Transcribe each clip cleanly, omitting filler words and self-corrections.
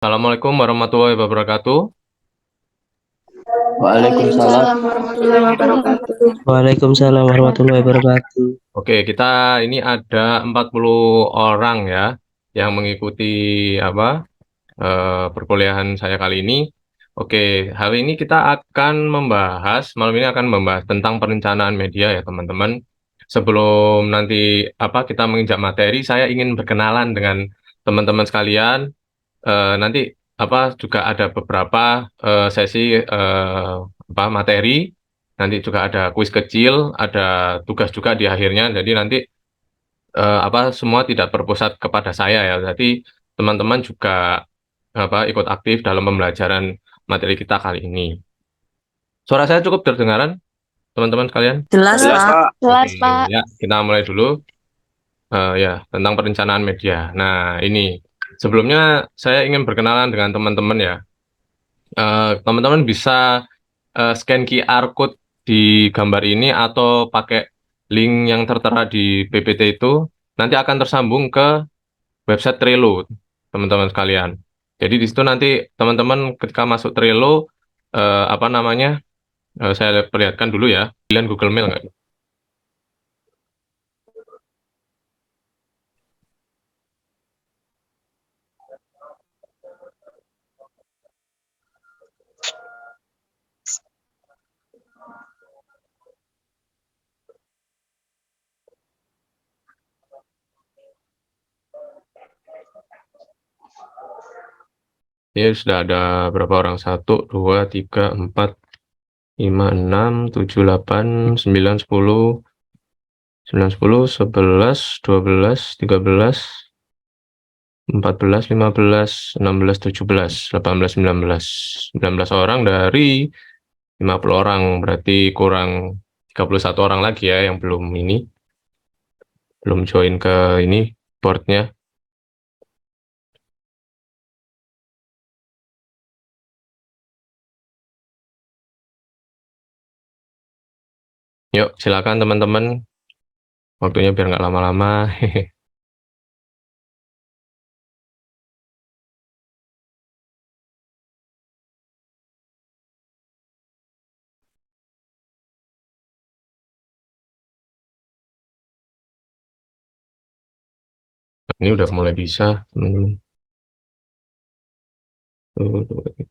Assalamualaikum warahmatullahi wabarakatuh. Waalaikumsalam. Waalaikumsalam warahmatullahi wabarakatuh. Waalaikumsalam warahmatullahi wabarakatuh. Oke, kita ini ada 40 orang ya yang mengikuti apa perkuliahan saya kali ini. Oke, hari ini kita akan malam ini akan membahas tentang perencanaan media ya teman-teman. Sebelum nanti kita menginjak materi, saya ingin berkenalan dengan teman-teman sekalian. Nanti juga ada beberapa sesi materi. Nanti juga ada kuis kecil, ada tugas juga di akhirnya. Jadi nanti semua tidak berpusat kepada saya ya. Jadi teman-teman juga ikut aktif dalam pembelajaran materi kita kali ini. Suara saya cukup terdengaran, teman-teman sekalian? Jelas, Jelas, Pak. Pak. Oke, Jelas, Pak. ya kita mulai dulu ya tentang perencanaan media. Nah, ini sebelumnya saya ingin berkenalan dengan teman-teman ya. Teman-teman bisa scan QR code di gambar ini atau pakai link yang tertera di PPT itu, nanti akan tersambung ke website Trello, teman-teman sekalian. Jadi di situ nanti teman-teman ketika masuk Trello, saya perlihatkan dulu ya, pilihan Google Mail nggak? Ya, sudah ada berapa orang? Satu, dua, tiga, empat, lima, enam, tujuh, delapan, sembilan, sepuluh, 10, 11, 12, 13, 14, 15, 16, 17, 18, 19. 19 orang dari 50 orang. Berarti kurang 31 orang lagi ya yang belum join ke ini boardnya. Yuk, silakan teman-teman. Waktunya biar nggak lama-lama. Ini udah mulai bisa, teman-teman. Tuh, tuh.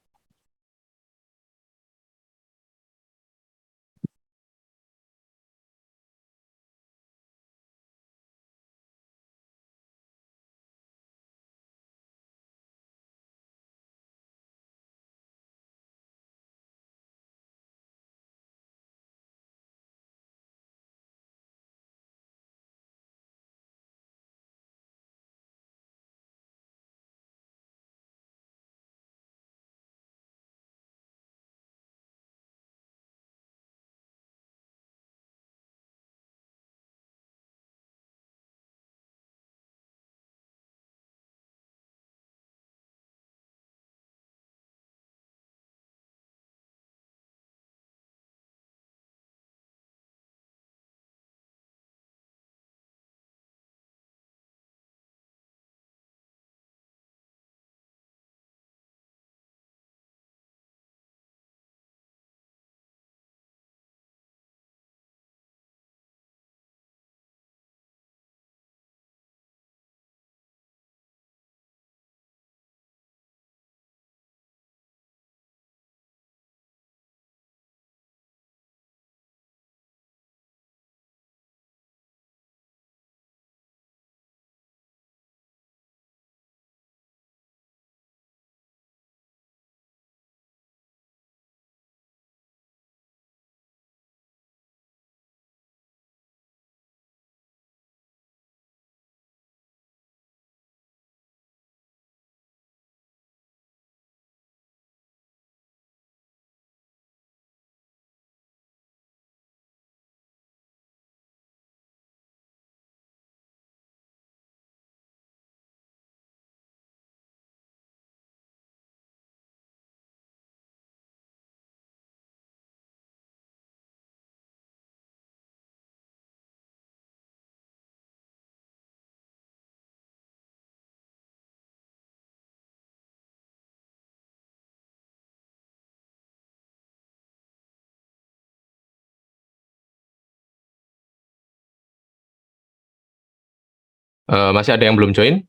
Masih ada yang belum join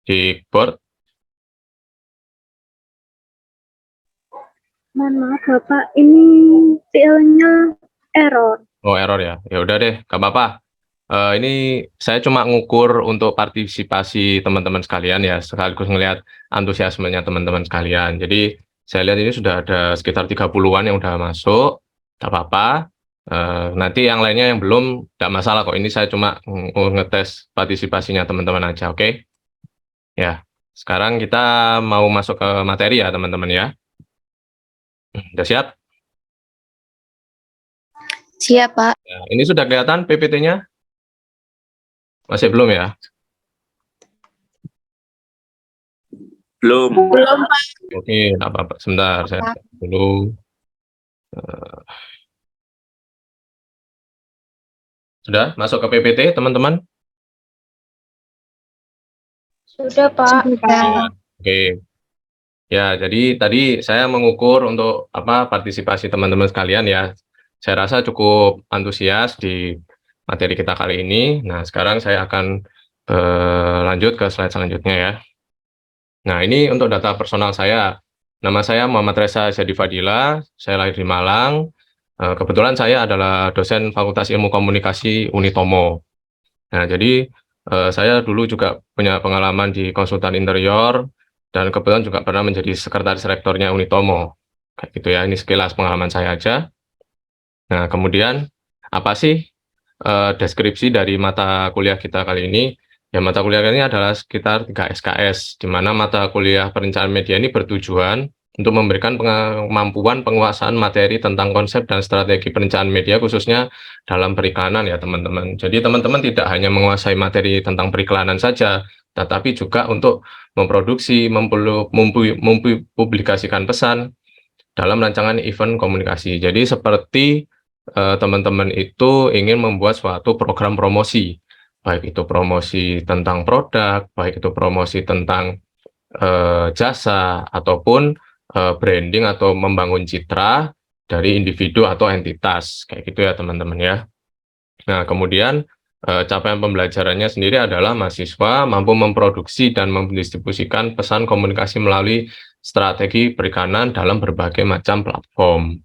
di board? Mohon maaf Bapak, ini filenya error. Oh, error ya. Ya udah deh, nggak apa-apa. Ini saya cuma ngukur untuk partisipasi teman-teman sekalian ya, sekaligus ngelihat antusiasmenya teman-teman sekalian. Jadi saya lihat ini sudah ada sekitar 30-an yang udah masuk, nggak apa-apa. Nanti yang lainnya yang belum, nggak masalah kok. Ini saya cuma ngetes partisipasinya teman-teman aja, oke? Ya, sekarang kita mau masuk ke materi ya teman-teman ya. Udah siap? Siap, Pak. Ya, ini sudah kelihatan PPT-nya? Masih belum ya? Belum. Belum Pak. Oke, nggak apa-apa. Sebentar, saya cek dulu. Sudah masuk ke PPT, teman-teman? Sudah Pak. Oke. Ya, jadi tadi saya mengukur untuk partisipasi teman-teman sekalian ya. Saya rasa cukup antusias di materi kita kali ini. Nah, sekarang saya akan lanjut ke slide selanjutnya ya. Nah, ini untuk data personal saya. Nama saya Muhammad Reza Jadi Fadila, saya lahir di Malang. Kebetulan saya adalah dosen Fakultas Ilmu Komunikasi Unitomo. Nah, jadi saya dulu juga punya pengalaman di konsultan interior, dan kebetulan juga pernah menjadi sekretaris rektornya Unitomo. Kayak gitu ya, ini sekilas pengalaman saya aja. Nah, kemudian apa sih deskripsi dari mata kuliah kita kali ini? Ya, mata kuliah ini adalah sekitar 3 SKS, di mana mata kuliah perencanaan media ini bertujuan untuk memberikan kemampuan penguasaan materi tentang konsep dan strategi perencanaan media, khususnya dalam periklanan ya teman-teman. Jadi teman-teman tidak hanya menguasai materi tentang periklanan saja, tetapi juga untuk memproduksi, mempublikasikan pesan dalam rancangan event komunikasi. Jadi seperti teman-teman itu ingin membuat suatu program promosi, baik itu promosi tentang produk, baik itu promosi tentang jasa, ataupun branding atau membangun citra dari individu atau entitas, kayak gitu ya teman-teman ya. Nah, kemudian capaian pembelajarannya sendiri adalah mahasiswa mampu memproduksi dan mendistribusikan pesan komunikasi melalui strategi perikanan dalam berbagai macam platform.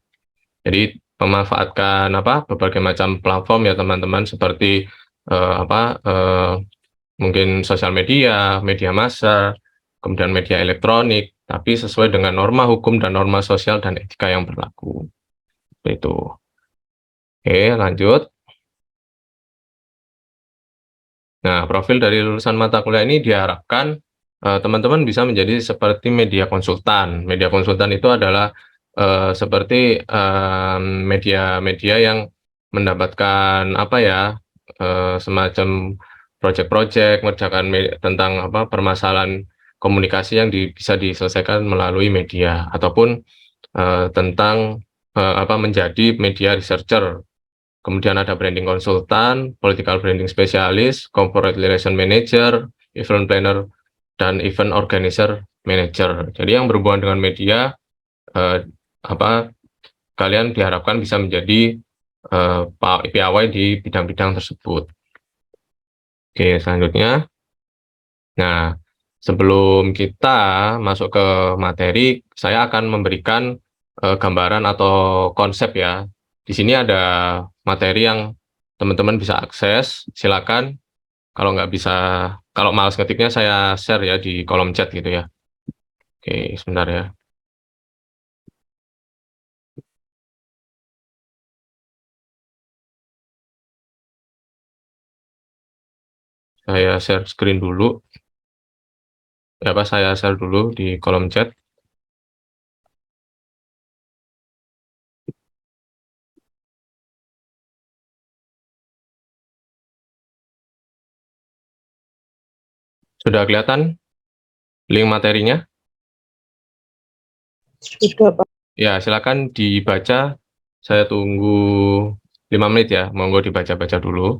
Jadi memanfaatkan berbagai macam platform ya teman-teman, seperti mungkin sosial media, media massa, kemudian media elektronik, tapi sesuai dengan norma hukum dan norma sosial dan etika yang berlaku. Itu. Oke, lanjut. Nah, profil dari lulusan mata kuliah ini diharapkan teman-teman bisa menjadi seperti media konsultan. Media konsultan itu adalah seperti media-media yang mendapatkan semacam proyek-proyek mengerjakan tentang permasalahan komunikasi yang bisa diselesaikan melalui media, ataupun tentang menjadi media researcher. Kemudian ada branding konsultan, political branding spesialis, corporate relation manager, event planner, dan event organizer manager. Jadi yang berhubungan dengan media, kalian diharapkan bisa menjadi piawai di bidang-bidang tersebut. Oke, selanjutnya. Nah, sebelum kita masuk ke materi, saya akan memberikan gambaran atau konsep ya. Di sini ada materi yang teman-teman bisa akses, silakan. Kalau nggak bisa, kalau malas ngetiknya saya share ya di kolom chat gitu ya. Oke, sebentar ya. Saya share screen dulu. Ya, saya share dulu di kolom chat. Sudah kelihatan link materinya? Sudah Pak. Ya, silakan dibaca. Saya tunggu 5 menit ya. Monggo dibaca-baca dulu.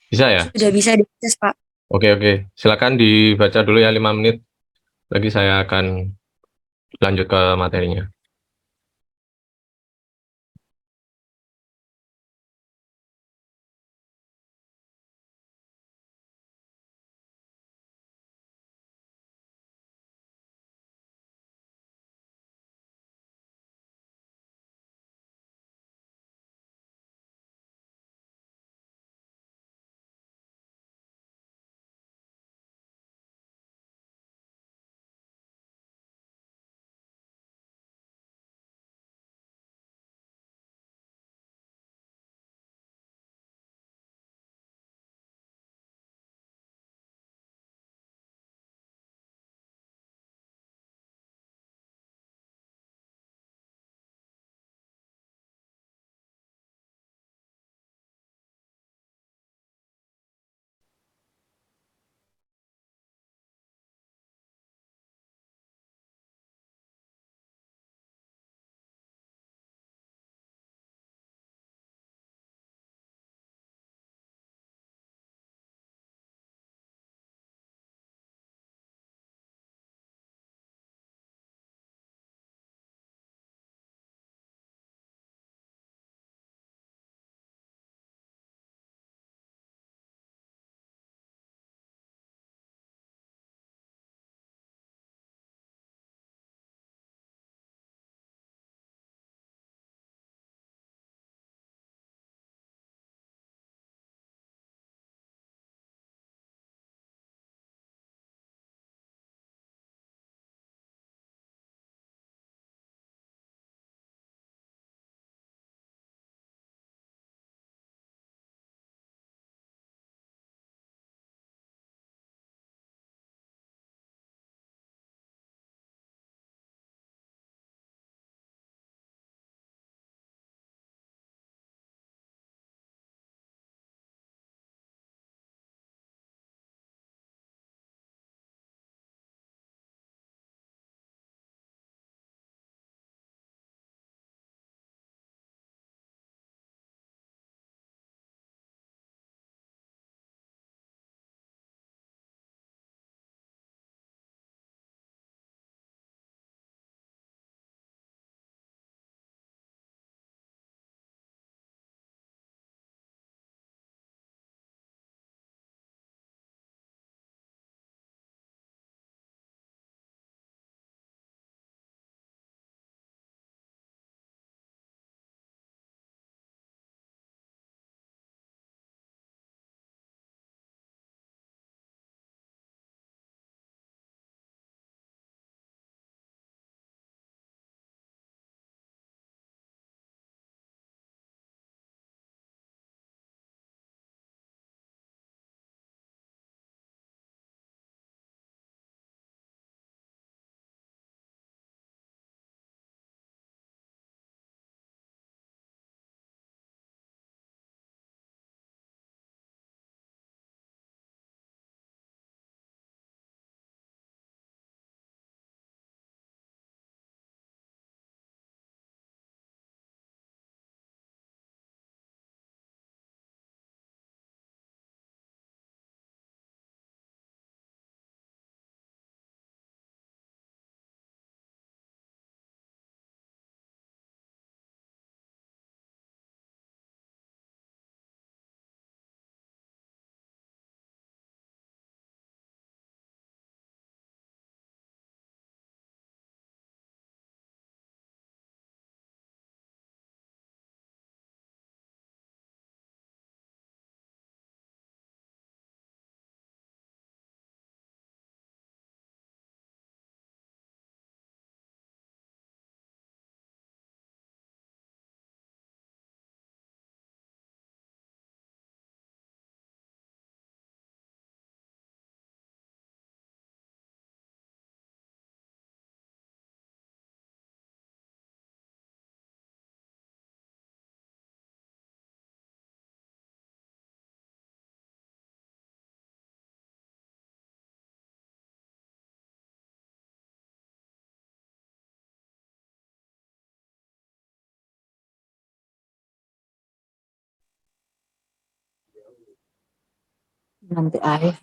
Bisa ya? Sudah bisa diakses, Pak. Oke. Silakan dibaca dulu ya 5 menit. Lagi saya akan lanjut ke materinya. nanti air.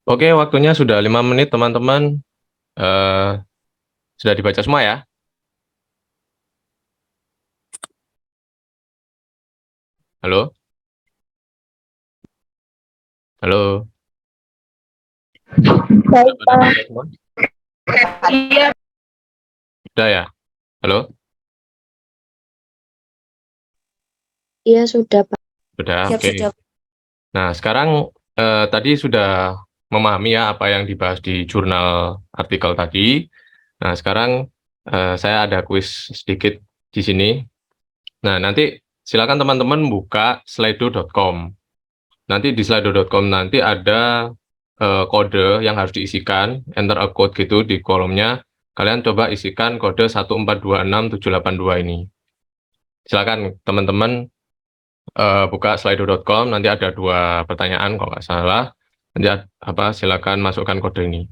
Oke, waktunya sudah 5 menit, teman-teman. Sudah dibaca semua ya? Halo? Halo? Baik, Sudah Pak. baca semua? Iya. Sudah ya? Halo? Iya sudah Pak. Sudah, Siap, oke. sudah. Nah, sekarang tadi sudah memahami ya apa yang dibahas di jurnal artikel tadi. Nah, sekarang saya ada kuis sedikit di sini. Nah, nanti silakan teman-teman buka slido.com. Nanti di slido.com nanti ada kode yang harus diisikan, enter a code gitu di kolomnya. Kalian coba isikan kode 1426782 ini. Silakan teman-teman buka slido.com, nanti ada 2 pertanyaan kalau nggak salah. Nanti silakan masukkan kode ini.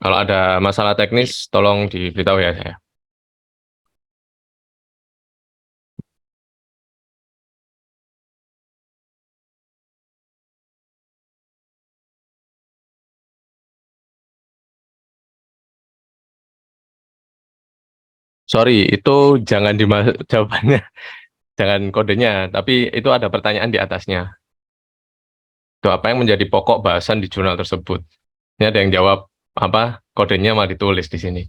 Kalau ada masalah teknis, tolong diberitahu ya saya. Sorry, itu jangan dimasuk jawabannya, jangan kodenya, tapi itu ada pertanyaan di atasnya. Itu apa yang menjadi pokok bahasan di jurnal tersebut? Ini ada yang jawab apa? Kodenya malah ditulis di sini.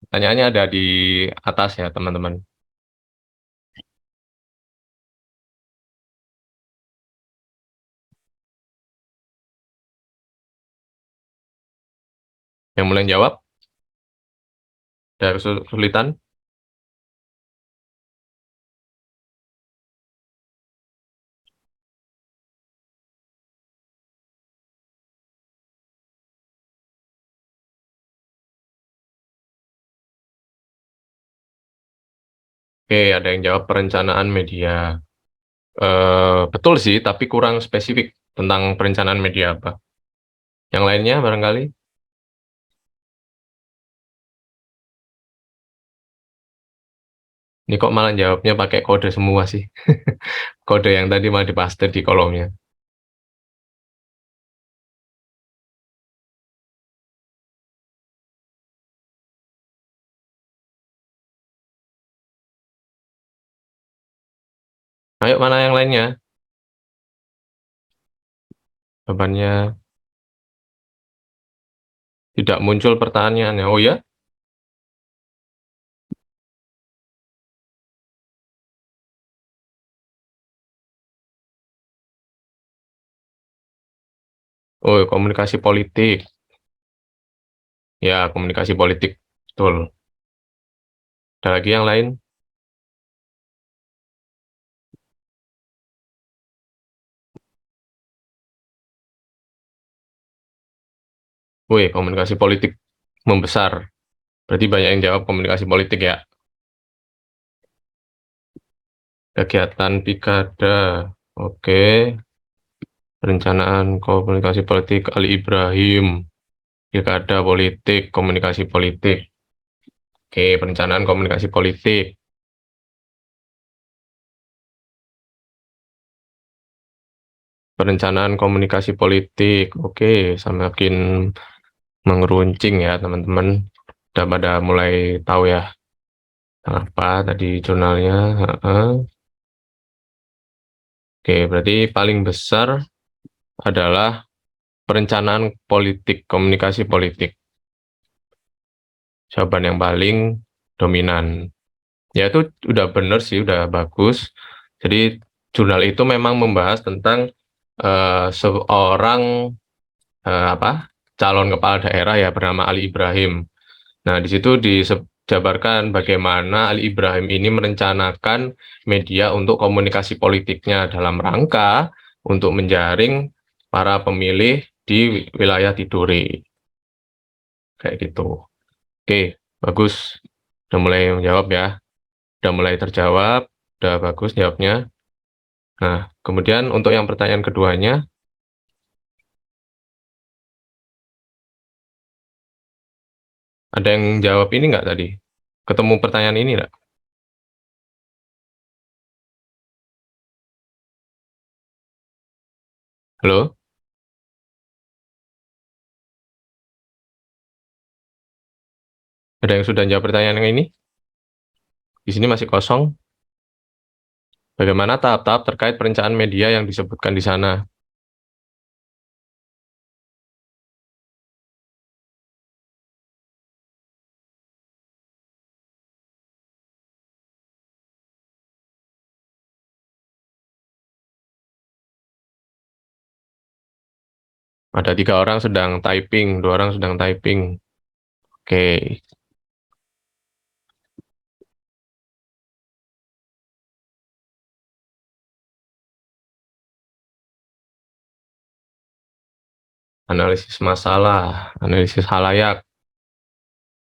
Pertanyaannya ada di atas ya, teman-teman. Yang mulai jawab? Ada kesulitan? Oke, ada yang jawab perencanaan media. Betul sih, tapi kurang spesifik tentang perencanaan media apa. Yang lainnya barangkali? Ini kok malah jawabnya pakai kode semua sih. Kode yang tadi malah dipaste di kolomnya. Ayo, mana yang lainnya? Jawabannya tidak muncul pertanyaannya. Oh ya? Oh, komunikasi politik. Ya, komunikasi politik. Betul. Ada lagi yang lain? Wih, komunikasi politik membesar. Berarti banyak yang jawab komunikasi politik ya. Kegiatan Pikada. Oke. Perencanaan komunikasi politik Ali Ibrahim. Pilkada politik, komunikasi politik. Oke, perencanaan komunikasi politik. Perencanaan komunikasi politik. Oke, semakin mengeruncing ya teman-teman. Udah pada mulai tahu ya apa tadi jurnalnya. Oke, berarti paling besar adalah perencanaan politik, komunikasi politik. Jawaban yang paling dominan. Ya itu udah bener sih, udah bagus. Jadi jurnal itu memang membahas tentang seorang calon kepala daerah ya bernama Ali Ibrahim. Nah, di situ jabarkan bagaimana Ali Ibrahim ini merencanakan media untuk komunikasi politiknya dalam rangka untuk menjaring para pemilih di wilayah Tidore. Kayak gitu. Oke, bagus. Udah mulai menjawab ya. Udah mulai terjawab. Udah bagus jawabnya. Nah, kemudian untuk yang pertanyaan keduanya, ada yang jawab ini nggak tadi? Ketemu pertanyaan ini nggak? Halo? Ada yang sudah jawab pertanyaan yang ini? Di sini masih kosong. Bagaimana tahap-tahap terkait perencanaan media yang disebutkan di sana? Ada 3 orang sedang typing, 2 orang sedang typing. Oke. Analisis masalah, analisis halayak.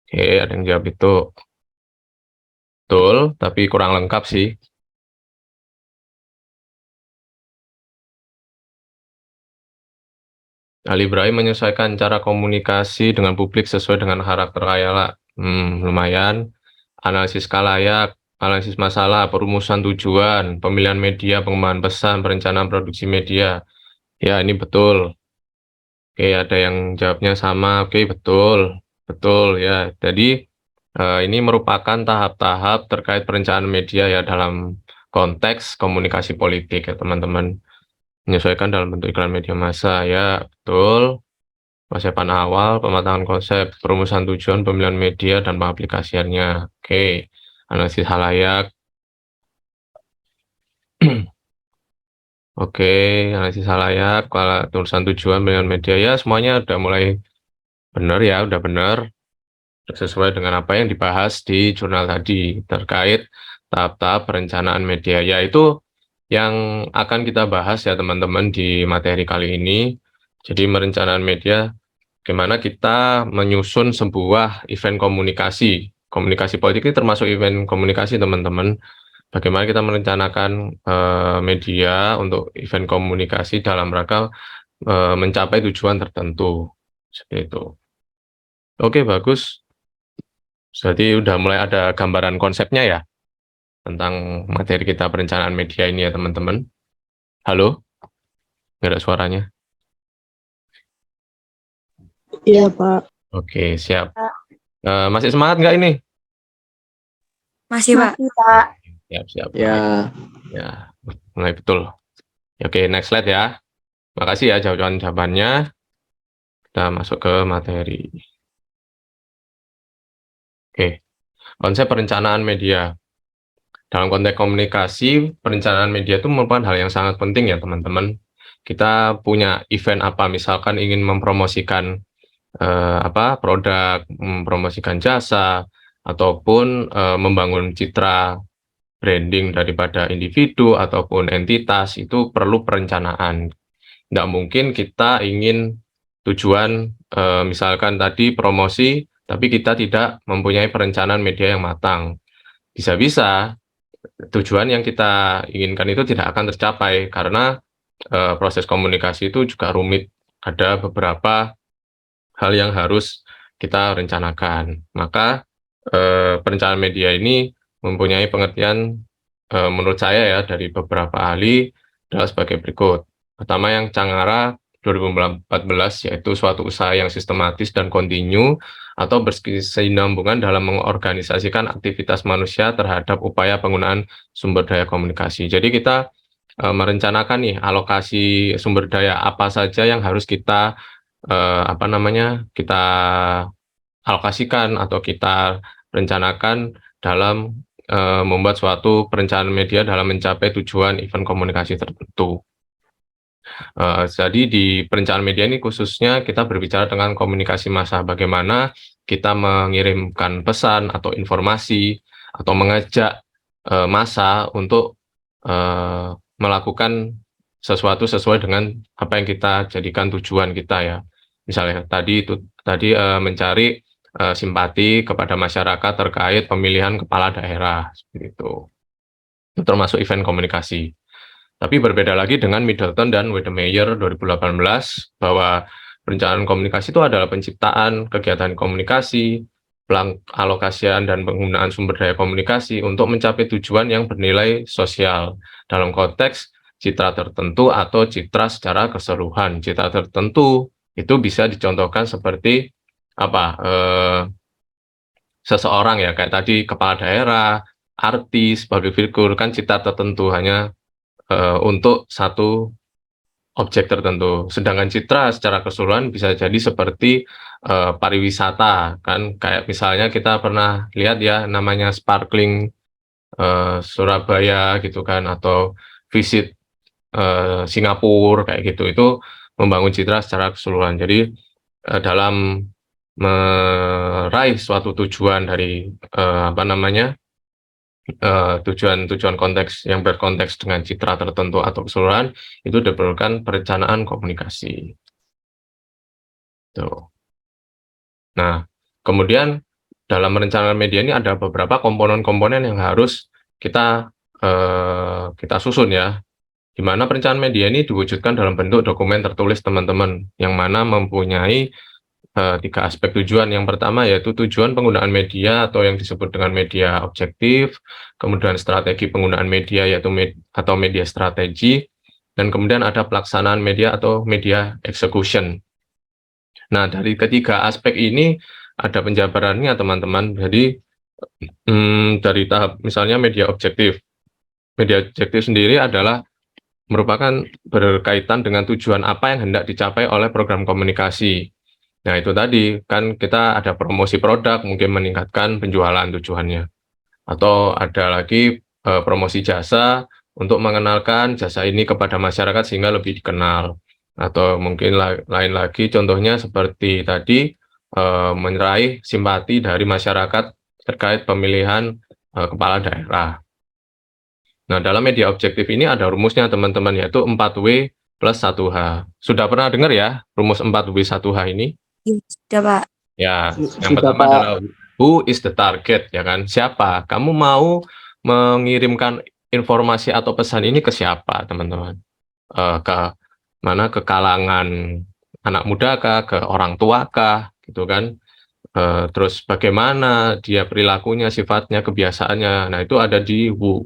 Oke, ada yang jawab itu. Betul, tapi kurang lengkap sih. Ali Ibrahim menyesuaikan cara komunikasi dengan publik sesuai dengan karakter Ayala. Lumayan. Analisis khalayak, analisis masalah, perumusan tujuan, pemilihan media, pengembangan pesan, perencanaan produksi media. Ya, ini betul. Oke, ada yang jawabnya sama. Oke, betul. Betul ya. Jadi ini merupakan tahap-tahap terkait perencanaan media ya dalam konteks komunikasi politik ya teman-teman. Menyesuaikan dalam bentuk iklan media massa ya, betul. Persiapan awal, pematangan konsep, perumusan tujuan, pemilihan media, dan pengaplikasiannya. Oke, analisis halayak. Oke, analisis halayak, tulisan tujuan, pemilihan media, ya semuanya udah mulai benar ya, udah benar. Sesuai dengan apa yang dibahas di jurnal tadi, terkait tahap-tahap perencanaan media. Yaitu yang akan kita bahas ya teman-teman di materi kali ini. Jadi merencanakan media, bagaimana kita menyusun sebuah event komunikasi. Komunikasi politik ini termasuk event komunikasi teman-teman. Bagaimana kita merencanakan media untuk event komunikasi dalam rangka mencapai tujuan tertentu. Seperti itu. Oke, bagus. Jadi udah mulai ada gambaran konsepnya ya tentang materi kita perencanaan media ini ya teman-teman. Halo? Nggak ada suaranya. Iya, Pak. Oke, siap. Masih semangat nggak ini? Masih, Pak. Pak. Siap. Ya. Ya, mulai betul. Oke, next slide ya. Makasih ya jawaban-jawabannya. Kita masuk ke materi. Oke, konsep perencanaan media. Dalam konteks komunikasi, perencanaan media itu merupakan hal yang sangat penting ya teman-teman. Kita punya event apa, misalkan ingin mempromosikan produk, mempromosikan jasa, ataupun membangun citra branding daripada individu ataupun entitas, itu perlu perencanaan. Nggak mungkin kita ingin tujuan misalkan tadi promosi, tapi kita tidak mempunyai perencanaan media yang matang. Bisa-bisa tujuan yang kita inginkan itu tidak akan tercapai karena proses komunikasi itu juga rumit. Ada beberapa hal yang harus kita rencanakan. Maka perencanaan media ini mempunyai pengertian menurut saya ya dari beberapa ahli adalah sebagai berikut. Pertama yang Cangara 2014 yaitu suatu usaha yang sistematis dan kontinu atau berkesinambungan dalam mengorganisasikan aktivitas manusia terhadap upaya penggunaan sumber daya komunikasi. Jadi kita merencanakan nih alokasi sumber daya apa saja yang harus kita kita alokasikan atau kita rencanakan dalam membuat suatu perencanaan media dalam mencapai tujuan event komunikasi tertentu. Jadi di perencanaan media ini khususnya kita berbicara tentang komunikasi massa, bagaimana kita mengirimkan pesan atau informasi atau mengajak massa untuk melakukan sesuatu sesuai dengan apa yang kita jadikan tujuan kita ya. Misalnya tadi mencari simpati kepada masyarakat terkait pemilihan kepala daerah seperti itu. Itu termasuk event komunikasi. Tapi berbeda lagi dengan Middleton dan Wedemeyer 2018 bahwa perencanaan komunikasi itu adalah penciptaan kegiatan komunikasi, pengalokasian dan penggunaan sumber daya komunikasi untuk mencapai tujuan yang bernilai sosial dalam konteks citra tertentu atau citra secara keseluruhan. Citra tertentu itu bisa dicontohkan seperti seseorang ya, kayak tadi kepala daerah, artis, public figure, kan citra tertentu hanya untuk satu objek tertentu. Sedangkan citra secara keseluruhan bisa jadi seperti pariwisata, kan kayak misalnya kita pernah lihat ya namanya sparkling Surabaya gitu kan, atau visit Singapura kayak gitu. Itu membangun citra secara keseluruhan. Jadi dalam meraih suatu tujuan dari tujuan konteks yang berkonteks dengan citra tertentu atau keseluruhan, itu diperlukan perencanaan komunikasi. Tuh. Nah, kemudian dalam merencanakan media ini ada beberapa komponen-komponen yang harus kita susun ya, di mana perencanaan media ini diwujudkan dalam bentuk dokumen tertulis teman-teman, yang mana mempunyai 3 aspek tujuan. Yang pertama yaitu tujuan penggunaan media atau yang disebut dengan media objektif, kemudian strategi penggunaan media yaitu media strategi, dan kemudian ada pelaksanaan media atau media execution. Nah, dari ketiga aspek ini ada penjabarannya teman-teman. Jadi dari tahap misalnya media objektif. Media objektif sendiri adalah merupakan berkaitan dengan tujuan apa yang hendak dicapai oleh program komunikasi. Nah, itu tadi, kan kita ada promosi produk, mungkin meningkatkan penjualan tujuannya. Atau ada lagi promosi jasa, untuk mengenalkan jasa ini kepada masyarakat sehingga lebih dikenal. Atau mungkin lain lagi, contohnya seperti tadi, meraih simpati dari masyarakat terkait pemilihan kepala daerah. Nah, dalam media objektif ini ada rumusnya teman-teman, yaitu 4W plus 1H. Sudah pernah dengar ya rumus 4W 1H ini? Sudah, Pak. Ya, yang pertama adalah who is the target, ya kan? Siapa? Kamu mau mengirimkan informasi atau pesan ini ke siapa, teman-teman? Ke mana? Ke kalangan anak muda kah? Ke orang tua kah? Gitu kan? Terus bagaimana dia perilakunya, sifatnya, kebiasaannya. Nah, itu ada di who.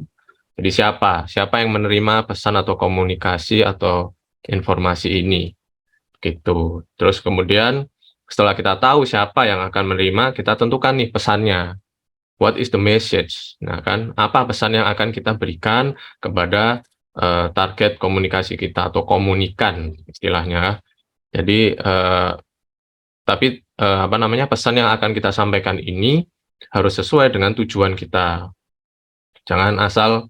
Jadi siapa yang menerima pesan atau komunikasi atau informasi ini, gitu. Terus kemudian setelah kita tahu siapa yang akan menerima, kita tentukan nih pesannya. What is the message? Nah kan, apa pesan yang akan kita berikan kepada target komunikasi kita atau komunikan istilahnya. Jadi pesan yang akan kita sampaikan ini harus sesuai dengan tujuan kita. Jangan asal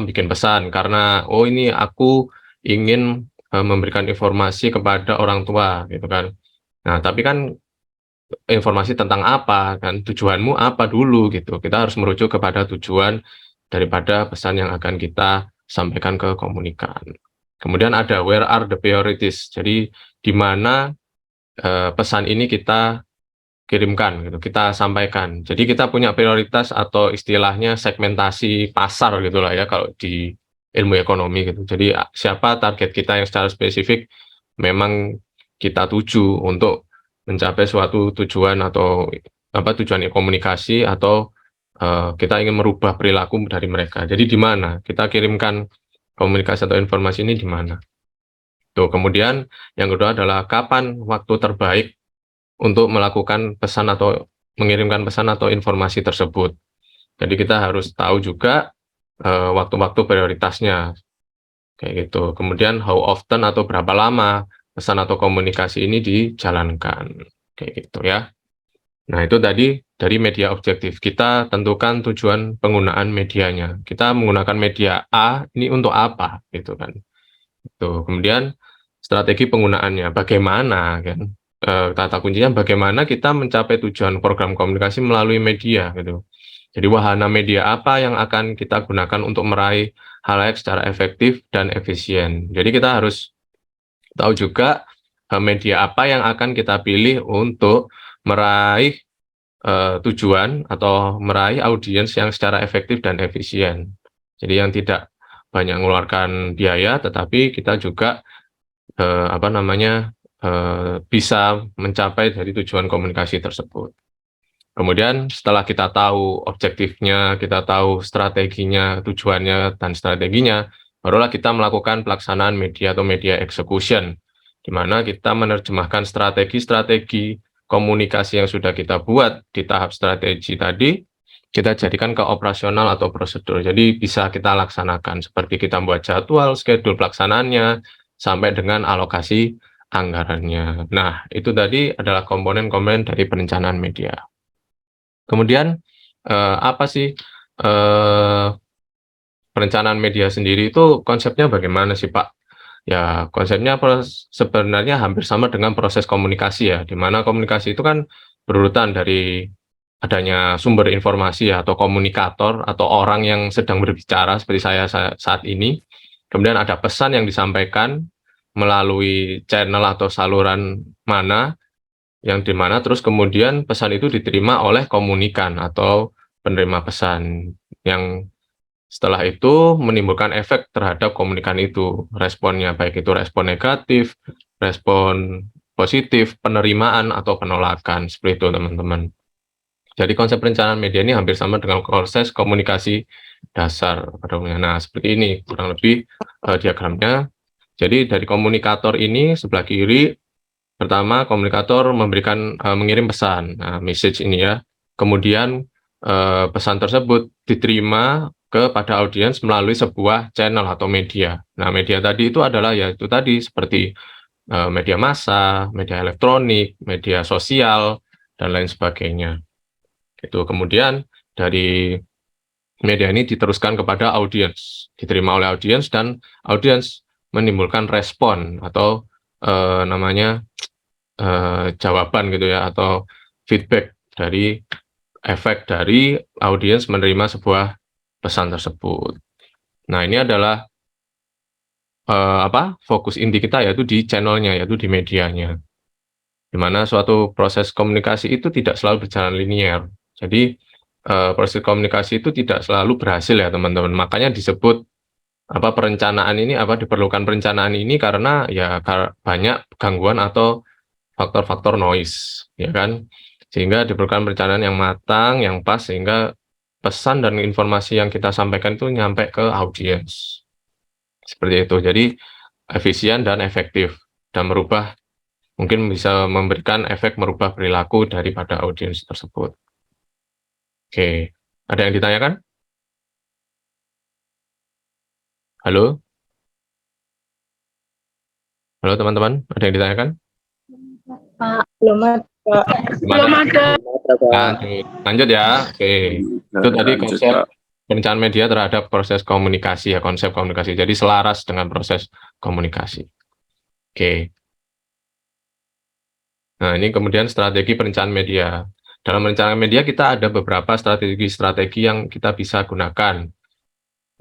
bikin pesan karena ini aku ingin memberikan informasi kepada orang tua gitu kan. Nah, tapi kan informasi tentang apa kan, tujuanmu apa dulu gitu. Kita harus merujuk kepada tujuan daripada pesan yang akan kita sampaikan ke komunikan. Kemudian ada where are the priorities. Jadi di mana pesan ini kita kirimkan gitu, kita sampaikan. Jadi kita punya prioritas atau istilahnya segmentasi pasar gitulah ya kalau di ilmu ekonomi gitu. Jadi siapa target kita yang secara spesifik memang kita tuju untuk mencapai suatu tujuan atau tujuan komunikasi atau kita ingin merubah perilaku dari mereka. Jadi di mana kita kirimkan komunikasi atau informasi ini di mana. Tuh, kemudian yang kedua adalah kapan waktu terbaik untuk melakukan pesan atau mengirimkan pesan atau informasi tersebut. Jadi kita harus tahu juga waktu-waktu prioritasnya kayak gitu. Kemudian how often atau berapa lama pesan atau komunikasi ini dijalankan kayak gitu ya. Nah, itu tadi dari media objektif. Kita tentukan tujuan penggunaan medianya. Kita menggunakan media A ini untuk apa gitu kan. Itu. Kemudian strategi penggunaannya bagaimana kan? kata kuncinya bagaimana kita mencapai tujuan program komunikasi melalui media gitu. Jadi wahana media apa yang akan kita gunakan untuk meraih halayak secara efektif dan efisien. Jadi kita harus tahu juga media apa yang akan kita pilih untuk meraih tujuan atau meraih audiens yang secara efektif dan efisien. Jadi yang tidak banyak mengeluarkan biaya, tetapi kita juga bisa mencapai dari tujuan komunikasi tersebut. Kemudian setelah kita tahu objektifnya, kita tahu strateginya, tujuannya, dan strateginya, barulah kita melakukan pelaksanaan media atau media execution, di mana kita menerjemahkan strategi-strategi komunikasi yang sudah kita buat di tahap strategi tadi, kita jadikan ke operasional atau prosedur. Jadi bisa kita laksanakan, seperti kita buat jadwal, schedule pelaksanaannya, sampai dengan alokasi anggarannya. Nah, itu tadi adalah komponen-komponen dari perencanaan media. Kemudian apa sih perencanaan media sendiri itu konsepnya bagaimana sih Pak? Ya konsepnya sebenarnya hampir sama dengan proses komunikasi ya, di mana komunikasi itu kan berurutan dari adanya sumber informasi ya, atau komunikator atau orang yang sedang berbicara seperti saya saat ini. Kemudian ada pesan yang disampaikan melalui channel atau saluran mana, yang dimana terus kemudian pesan itu diterima oleh komunikan atau penerima pesan, yang setelah itu menimbulkan efek terhadap komunikan itu, responnya baik itu respon negatif, respon positif, penerimaan atau penolakan, seperti itu teman-teman. Jadi konsep perencanaan media ini hampir sama dengan proses komunikasi dasar pada umumnya. Nah, seperti ini kurang lebih diagramnya. Jadi dari komunikator ini sebelah kiri, pertama, komunikator mengirim pesan, message ini ya. Kemudian pesan tersebut diterima kepada audiens melalui sebuah channel atau media. Nah, media tadi itu adalah ya itu tadi seperti media massa, media elektronik, media sosial, dan lain sebagainya. Itu kemudian dari media ini diteruskan kepada audiens, diterima oleh audiens, dan audiens menimbulkan respon atau jawaban gitu ya, atau feedback dari efek dari audiens menerima sebuah pesan tersebut. Nah, ini adalah fokus inti kita yaitu di channelnya, yaitu di medianya. Di mana suatu proses komunikasi itu tidak selalu berjalan linear. Jadi proses komunikasi itu tidak selalu berhasil ya teman-teman. Makanya disebut perencanaan ini diperlukan perencanaan ini karena ya banyak gangguan atau faktor-faktor noise, ya kan? Sehingga diperlukan perencanaan yang matang, yang pas, sehingga pesan dan informasi yang kita sampaikan itu nyampe ke audiens. Seperti itu. Jadi efisien dan efektif, dan mungkin bisa memberikan efek merubah perilaku daripada audiens tersebut. Oke, ada yang ditanyakan? Halo? Halo teman-teman, ada yang ditanyakan? Pak, belum ada. Pak. Lanjut ya. Oke. Itu tadi konsep perencanaan media terhadap proses komunikasi ya, konsep komunikasi. Jadi selaras dengan proses komunikasi. Oke. Nah, ini kemudian strategi perencanaan media. Dalam perencanaan media kita ada beberapa strategi-strategi yang kita bisa gunakan.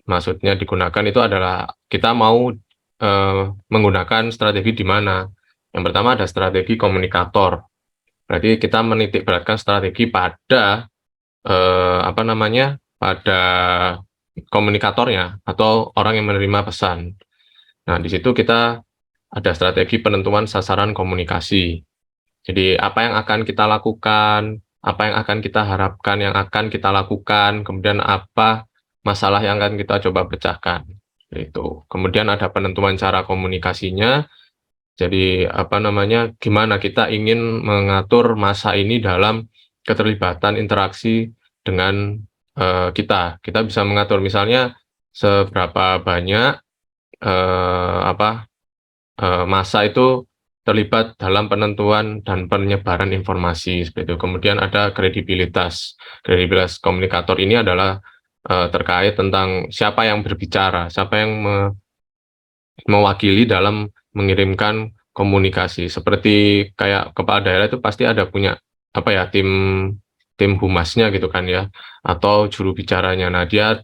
Maksudnya digunakan itu adalah kita mau menggunakan strategi di mana. Yang pertama ada strategi komunikator. Berarti kita menitik beratkan strategi pada pada komunikatornya atau orang yang menerima pesan. Nah, di situ kita ada strategi penentuan sasaran komunikasi. Jadi apa yang akan kita lakukan, apa yang akan kita harapkan yang akan kita lakukan, kemudian apa masalah yang akan kita coba pecahkan. Itu. Kemudian ada penentuan cara komunikasinya. Jadi gimana kita ingin mengatur massa ini dalam keterlibatan interaksi dengan kita. Kita bisa mengatur misalnya seberapa banyak massa itu terlibat dalam penentuan dan penyebaran informasi seperti itu. Kemudian ada kredibilitas. Kredibilitas komunikator ini adalah terkait tentang siapa yang berbicara, siapa yang mewakili dalam mengirimkan komunikasi. Seperti kayak kepala daerah itu pasti ada punya apa ya, tim humasnya gitu kan ya, atau juru bicaranya. Nah, dia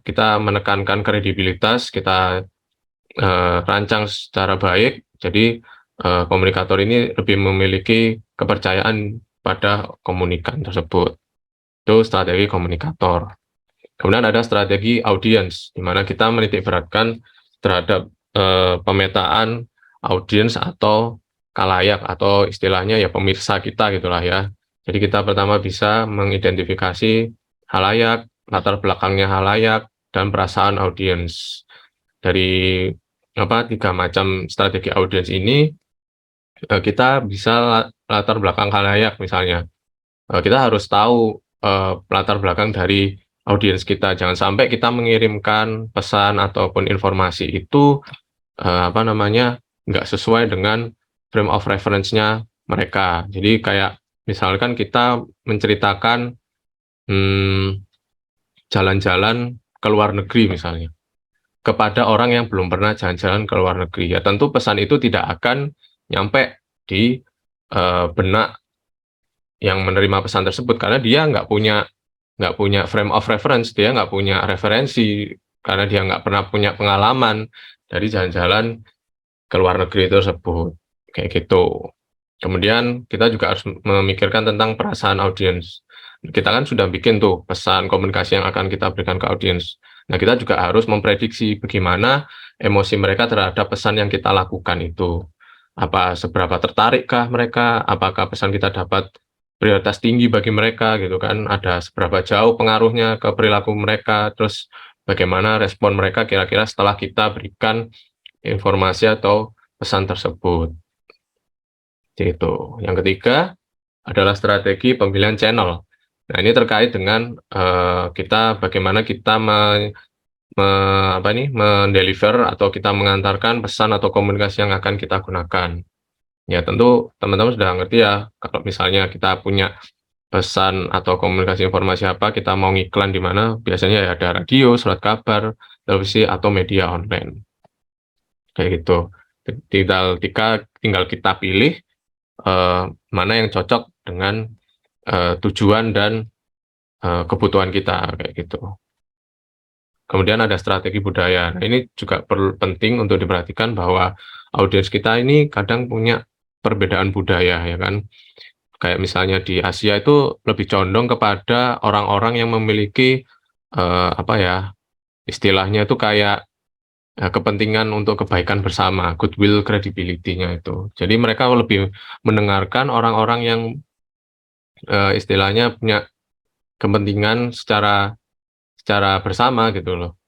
kita menekankan kredibilitas, kita rancang secara baik. Jadi komunikator ini lebih memiliki kepercayaan pada komunikan tersebut. Itu strategi komunikator. Kemudian ada strategi audiens, di mana kita menitik beratkan terhadap pemetaan audiens atau kalayak, atau istilahnya ya pemirsa kita gitulah ya. Jadi kita pertama bisa mengidentifikasi halayak, latar belakangnya halayak, dan perasaan audiens. Dari 3 macam strategi audiens ini, kita bisa latar belakang halayak misalnya. Kita harus tahu latar belakang dari audiens kita. Jangan sampai kita mengirimkan pesan ataupun informasi itu nggak sesuai dengan frame of reference-nya mereka. Jadi kayak misalkan kita menceritakan jalan-jalan ke luar negeri misalnya, kepada orang yang belum pernah jalan-jalan ke luar negeri. Ya tentu pesan itu tidak akan nyampe di benak yang menerima pesan tersebut, karena dia nggak punya frame of reference, dia nggak punya referensi, karena dia nggak pernah punya pengalaman dari jalan-jalan ke luar negeri tersebut, kayak gitu. Kemudian kita juga harus memikirkan tentang perasaan audiens. Kita kan sudah bikin tuh pesan komunikasi yang akan kita berikan ke audiens. Nah, kita juga harus memprediksi bagaimana emosi mereka terhadap pesan yang kita lakukan itu. Seberapa tertarikkah mereka? Apakah pesan kita dapat prioritas tinggi bagi mereka gitu kan? Ada seberapa jauh pengaruhnya ke perilaku mereka? Terus bagaimana respon mereka kira-kira setelah kita berikan informasi atau pesan tersebut. Itu. Yang ketiga adalah strategi pemilihan channel. Nah, ini terkait dengan bagaimana kita mendeliver atau kita mengantarkan pesan atau komunikasi yang akan kita gunakan. Ya, tentu teman-teman sudah ngerti ya, kalau misalnya kita punya pesan atau komunikasi informasi kita mau ngiklan di mana, biasanya ya ada radio, surat kabar, televisi, atau media online. Kayak gitu. Tinggal kita pilih mana yang cocok dengan tujuan dan kebutuhan kita, kayak gitu. Kemudian ada strategi budaya. Nah, ini juga penting untuk diperhatikan bahwa audiens kita ini kadang punya perbedaan budaya, ya kan. Kayak misalnya di Asia itu lebih condong kepada orang-orang yang memiliki istilahnya itu kayak kepentingan untuk kebaikan bersama, goodwill credibility-nya itu. Jadi mereka lebih mendengarkan orang-orang yang istilahnya punya kepentingan secara bersama gitu loh.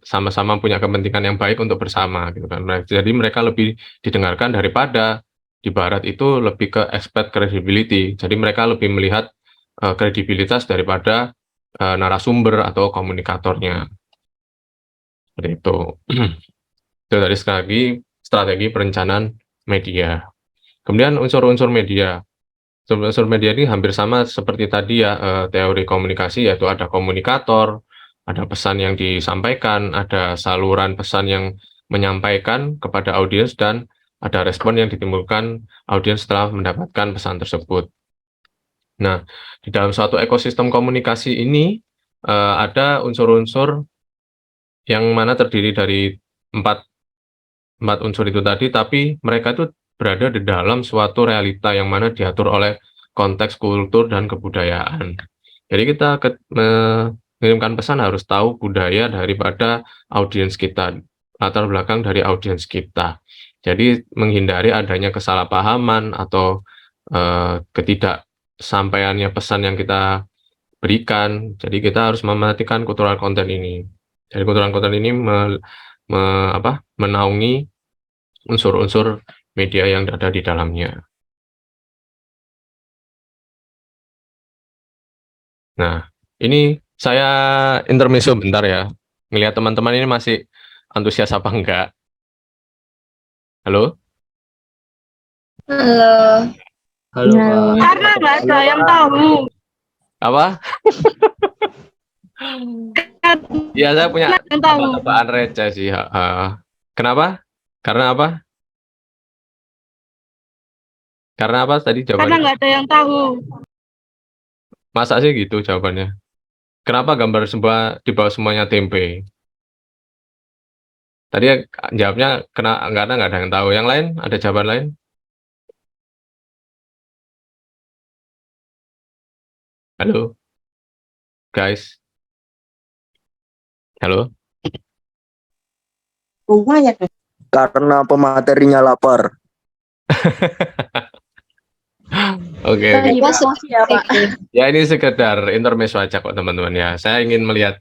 Sama-sama punya kepentingan yang baik untuk bersama gitu kan. Jadi mereka lebih didengarkan daripada di barat itu lebih ke expect credibility. Jadi mereka lebih melihat kredibilitas daripada narasumber atau komunikatornya. Seperti itu. Itu dari strategi perencanaan media. Kemudian unsur-unsur media. Unsur media ini hampir sama seperti tadi ya, teori komunikasi, yaitu ada komunikator, ada pesan yang disampaikan, ada saluran pesan yang menyampaikan kepada audiens, dan ada respon yang ditimbulkan audiens setelah mendapatkan pesan tersebut. Nah, di dalam suatu ekosistem komunikasi ini ada unsur-unsur yang mana terdiri dari empat unsur itu tadi, tapi mereka itu berada di dalam suatu realita yang mana diatur oleh konteks kultur dan kebudayaan. Jadi kita mengirimkan pesan harus tahu budaya daripada audiens kita, latar belakang dari audiens kita. Jadi menghindari adanya kesalahpahaman atau ketidaksampaiannya pesan yang kita berikan. Jadi kita harus memperhatikan kultural konten ini. Jadi kultural konten ini menaungi unsur-unsur media yang ada di dalamnya. Nah, ini saya intermezzo bentar ya. Ngelihat teman-teman ini masih antusias apa enggak? Halo? Halo. Halo, Pak. Karena nggak ada yang tahu. Apa? Ya, saya punya Yang tahu. tebak-tebakan receh sih. Kenapa? Karena apa? Karena apa tadi Karena jawabannya? nggak ada yang tahu. Masa sih gitu jawabannya? Kenapa gambar di bawah semuanya tempe? Tadi jawabnya karena nggak ada yang tahu. Yang lain ada jawaban lain? Halo, guys. Halo. Karena pematerinya lapar. Oke. Ya, Pak. Ya ini sekedar intermezzo aja kok teman-teman ya. Saya ingin melihat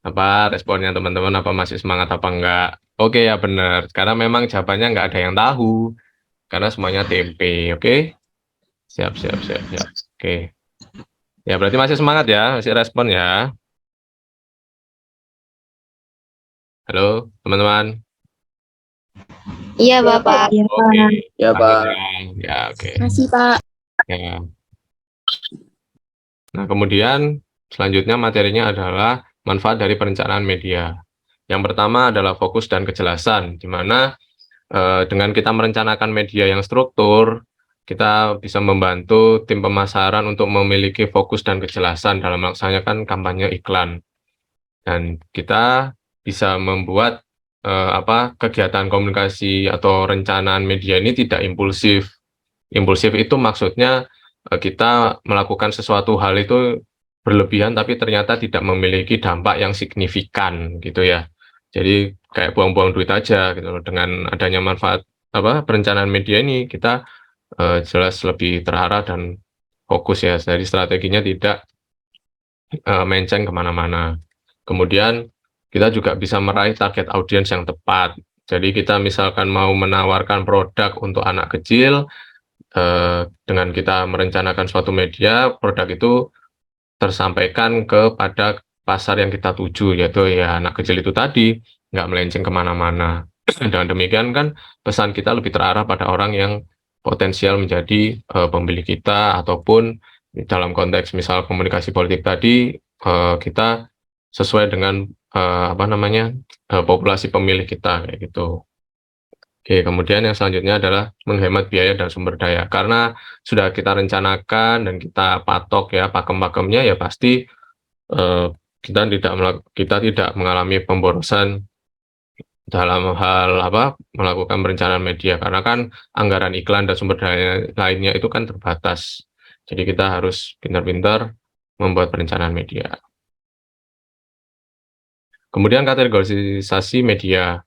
apa responnya teman-teman, apa masih semangat apa enggak. Oke ya benar. Karena memang jawabannya nggak ada yang tahu. Karena semuanya tempe. Oke. Siap. Oke. Ya berarti masih semangat ya, masih respon ya. Halo teman-teman. Iya, Bapak. Oke. Ya, Pak. Ya oke. Masih, Pak. Ya. Nah, kemudian selanjutnya materinya adalah manfaat dari perencanaan media. Yang pertama adalah fokus dan kejelasan, di mana dengan kita merencanakan media yang struktur, kita bisa membantu tim pemasaran untuk memiliki fokus dan kejelasan dalam melaksanakan kampanye iklan. Dan kita bisa membuat kegiatan komunikasi atau rencanaan media ini tidak impulsif. Impulsif itu maksudnya kita melakukan sesuatu hal itu berlebihan tapi ternyata tidak memiliki dampak yang signifikan gitu ya. Jadi kayak buang-buang duit aja gitu loh. Dengan adanya manfaat perencanaan media ini kita jelas lebih terarah dan fokus ya. Jadi strateginya tidak melenceng kemana-mana. Kemudian kita juga bisa meraih target audiens yang tepat. Jadi kita misalkan mau menawarkan produk untuk anak kecil, dengan kita merencanakan suatu media, produk itu tersampaikan kepada pasar yang kita tuju, yaitu ya anak kecil itu tadi, nggak melenceng kemana-mana. Dengan demikian kan pesan kita lebih terarah pada orang yang potensial menjadi pembeli kita, ataupun dalam konteks misal komunikasi politik tadi, kita sesuai dengan populasi pemilih kita kayak gitu. Oke, kemudian yang selanjutnya adalah menghemat biaya dan sumber daya. Karena sudah kita rencanakan dan kita patok ya pakem-pakemnya, ya pasti kita tidak mengalami pemborosan dalam hal melakukan perencanaan media, karena kan anggaran iklan dan sumber daya lainnya itu kan terbatas. Jadi kita harus pintar-pintar membuat perencanaan media. Kemudian kategorisasi media.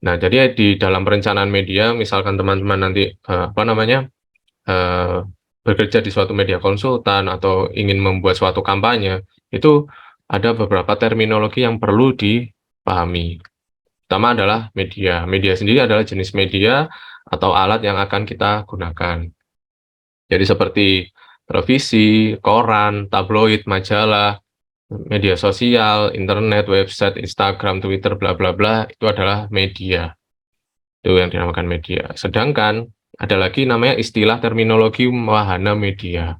Nah, jadi di dalam perencanaan media, misalkan teman-teman nanti bekerja di suatu media konsultan atau ingin membuat suatu kampanye, itu ada beberapa terminologi yang perlu dipahami. Pertama adalah media. Media sendiri adalah jenis media atau alat yang akan kita gunakan. Jadi seperti televisi, koran, tabloid, majalah, media sosial, internet, website, Instagram, Twitter, bla bla bla, itu adalah media. Itu yang dinamakan media. Sedangkan ada lagi namanya istilah terminologi wahana media.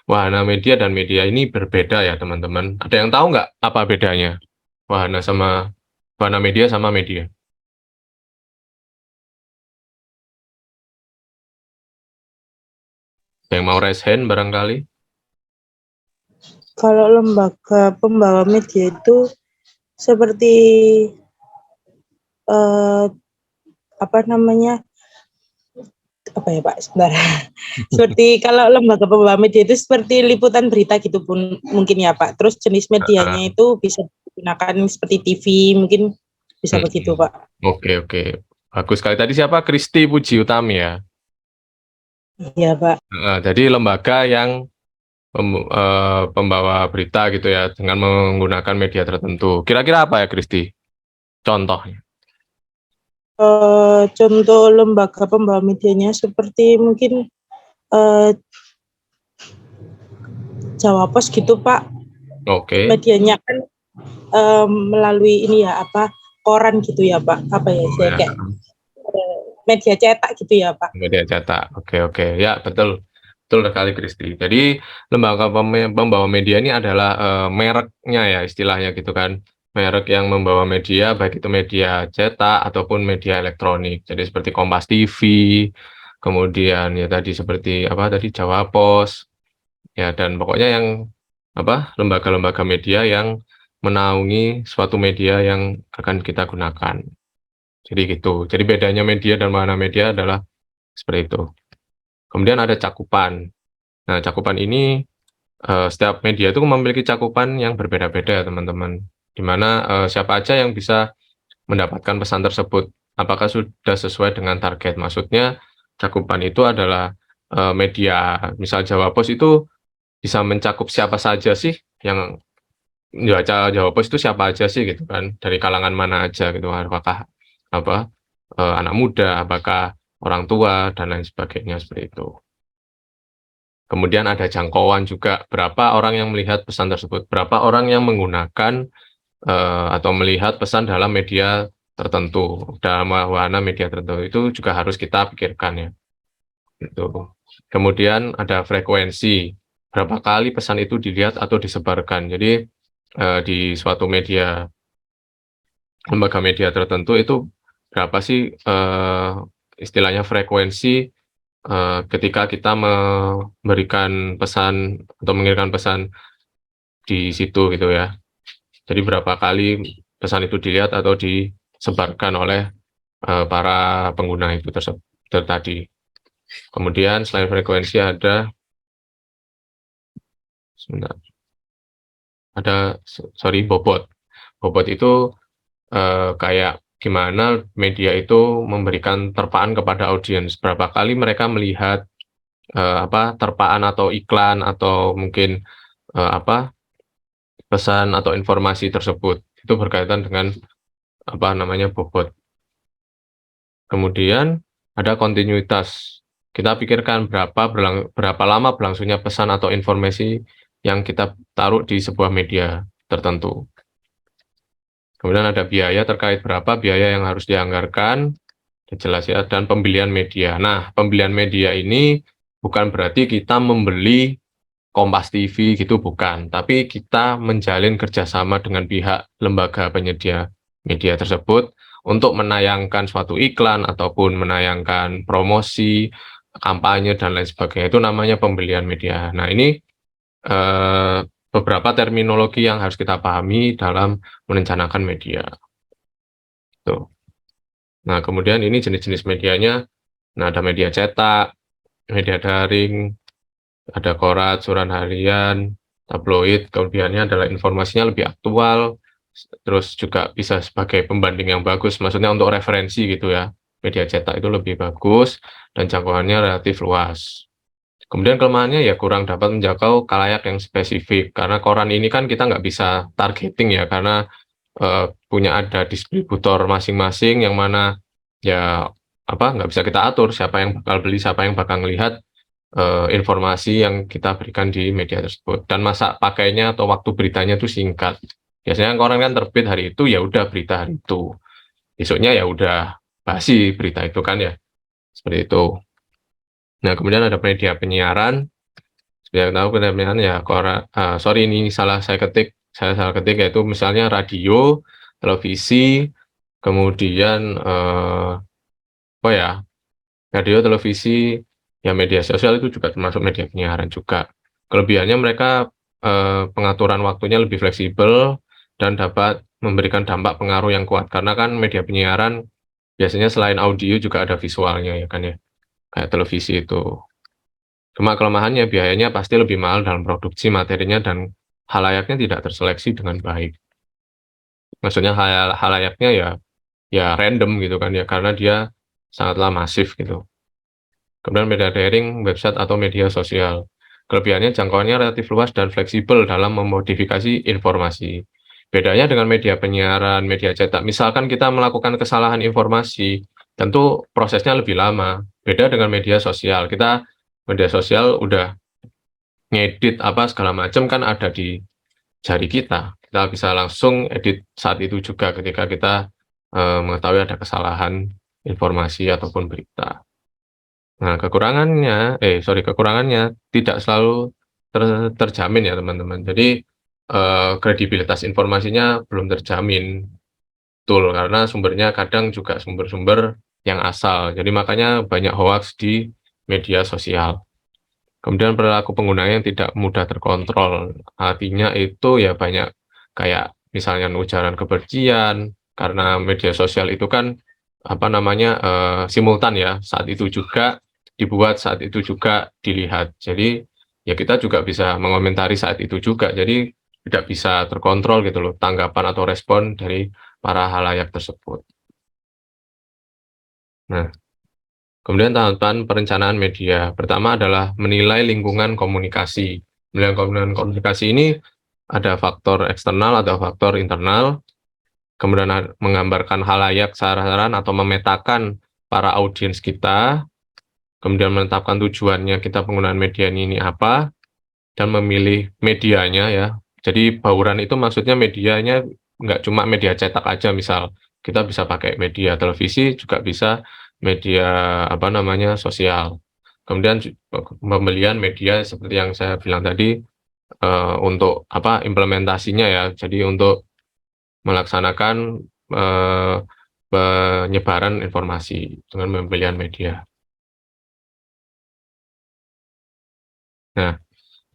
Wahana media dan media ini berbeda ya teman-teman. Ada yang tahu nggak apa bedanya wahana media sama media? Yang mau raise hand barangkali? Kalau lembaga pembawa media itu seperti seperti kalau lembaga pembawa media itu seperti liputan berita gitu pun mungkin ya Pak. Terus jenis medianya itu bisa digunakan seperti TV, mungkin bisa begitu Pak. Oke. Bagus sekali. Tadi siapa? Kristi Puji Utami ya? Iya Pak. Jadi lembaga yang pembawa berita gitu ya, dengan menggunakan media tertentu. Kira-kira apa ya Kristi? Contohnya? Contoh lembaga pembawa medianya seperti mungkin Jawa Pos gitu Pak. Oke. Medianya kan melalui ini ya koran gitu ya Pak. Kayak media cetak gitu ya Pak. Media cetak. Oke. Ya, betul sekali Kristi. Jadi lembaga pembawa media ini adalah mereknya ya istilahnya gitu kan. Merek yang membawa media, baik itu media cetak ataupun media elektronik. Jadi seperti Kompas TV, kemudian ya tadi seperti apa tadi Jawa Pos, ya dan pokoknya yang apa lembaga-lembaga media yang menaungi suatu media yang akan kita gunakan. Jadi gitu. Jadi bedanya media dan mana media adalah seperti itu. Kemudian ada cakupan. Nah, cakupan ini setiap media itu memiliki cakupan yang berbeda-beda ya teman-teman. Di mana siapa aja yang bisa mendapatkan pesan tersebut. Apakah sudah sesuai dengan target? Maksudnya cakupan itu adalah media. Misal Jawa Pos itu bisa mencakup siapa saja sih yang baca Jawa Pos itu siapa aja sih gitu kan, dari kalangan mana aja gitu, apakah apa anak muda, apakah orang tua dan lain sebagainya seperti itu. Kemudian ada jangkauan juga, berapa orang yang melihat pesan tersebut, berapa orang yang menggunakan atau melihat pesan dalam media tertentu, dalam wahana media tertentu, itu juga harus kita pikirkan ya. Gitu. Kemudian ada frekuensi, berapa kali pesan itu dilihat atau disebarkan. Jadi di suatu media, lembaga media tertentu itu berapa sih istilahnya frekuensi ketika kita memberikan pesan atau mengirimkan pesan di situ gitu ya. Jadi berapa kali pesan itu dilihat atau disebarkan oleh para pengguna itu tadi. Kemudian selain frekuensi ada bobot. Bobot itu kayak gimana media itu memberikan terpaan kepada audiens, berapa kali mereka melihat terpaan atau iklan atau mungkin pesan atau informasi tersebut. Itu berkaitan dengan bobot. Kemudian ada kontinuitas. Kita pikirkan berapa lama berlangsungnya pesan atau informasi yang kita taruh di sebuah media tertentu. Kemudian ada biaya terkait berapa biaya yang harus dianggarkan, jelas ya, dan pembelian media. Nah, pembelian media ini bukan berarti kita membeli Kompas TV gitu, bukan. Tapi kita menjalin kerjasama dengan pihak lembaga penyedia media tersebut untuk menayangkan suatu iklan ataupun menayangkan promosi, kampanye, dan lain sebagainya. Itu namanya pembelian media. Nah, ini beberapa terminologi yang harus kita pahami dalam merencanakan media. Tuh. Nah, kemudian ini jenis-jenis medianya. Nah, ada media cetak, media daring, ada koran, surat harian, tabloid. Kelebihannya adalah informasinya lebih aktual, terus juga bisa sebagai pembanding yang bagus, maksudnya untuk referensi gitu ya. Media cetak itu lebih bagus dan jangkauannya relatif luas. Kemudian kelemahannya ya kurang dapat menjangkau khalayak yang spesifik, karena koran ini kan kita nggak bisa targeting ya, karena punya ada distributor masing-masing yang mana ya nggak bisa kita atur siapa yang bakal beli, siapa yang bakal melihat informasi yang kita berikan di media tersebut, dan masa pakainya atau waktu beritanya itu singkat. Biasanya koran kan terbit hari itu, ya udah berita hari itu, besoknya ya udah basi berita itu kan ya, seperti itu. Nah, kemudian ada media penyiaran. Seperti yang tahu penyiaran ya ini salah ketik yaitu misalnya radio, televisi, kemudian radio, televisi, ya media sosial itu juga termasuk media penyiaran juga. Kelebihannya mereka pengaturan waktunya lebih fleksibel dan dapat memberikan dampak pengaruh yang kuat, karena kan media penyiaran biasanya selain audio juga ada visualnya ya kan ya, kayak televisi itu. Cuma kelemahannya biayanya pasti lebih mahal dalam produksi materinya dan halayaknya tidak terseleksi dengan baik. Maksudnya halayaknya ya random gitu kan ya, karena dia sangatlah masif gitu. Kemudian media daring, website atau media sosial. Kelebihannya jangkauannya relatif luas dan fleksibel dalam memodifikasi informasi. Bedanya dengan media penyiaran, media cetak, misalkan kita melakukan kesalahan informasi, tentu prosesnya lebih lama. Beda dengan media sosial. Media sosial udah ngedit segala macam kan ada di jari kita. Kita bisa langsung edit saat itu juga ketika kita mengetahui ada kesalahan informasi ataupun berita. Nah, kekurangannya tidak selalu terjamin ya teman-teman. Jadi kredibilitas informasinya belum terjamin betul, karena sumbernya kadang juga sumber-sumber yang asal. Jadi makanya banyak hoaks di media sosial. Kemudian perilaku penggunanya yang tidak mudah terkontrol. Artinya itu ya banyak kayak misalnya ujaran kebencian, karena media sosial itu kan apa namanya simultan ya, saat itu juga dibuat, saat itu juga dilihat. Jadi ya kita juga bisa mengomentari saat itu juga. Jadi tidak bisa terkontrol gitu loh tanggapan atau respon dari para halayak tersebut. Nah, kemudian tahapan perencanaan media. Pertama adalah menilai lingkungan komunikasi. Menilai lingkungan komunikasi ini ada faktor eksternal, ada faktor internal. Kemudian menggambarkan halayak sasaran atau memetakan para audiens kita. Kemudian menetapkan tujuannya kita penggunaan media ini apa. Dan memilih medianya ya. Jadi bauran itu maksudnya medianya nggak cuma media cetak aja, misal kita bisa pakai media televisi, juga bisa media apa namanya sosial. Kemudian pembelian media seperti yang saya bilang tadi untuk apa implementasinya ya. Jadi untuk melaksanakan penyebaran informasi dengan pembelian media. Nah,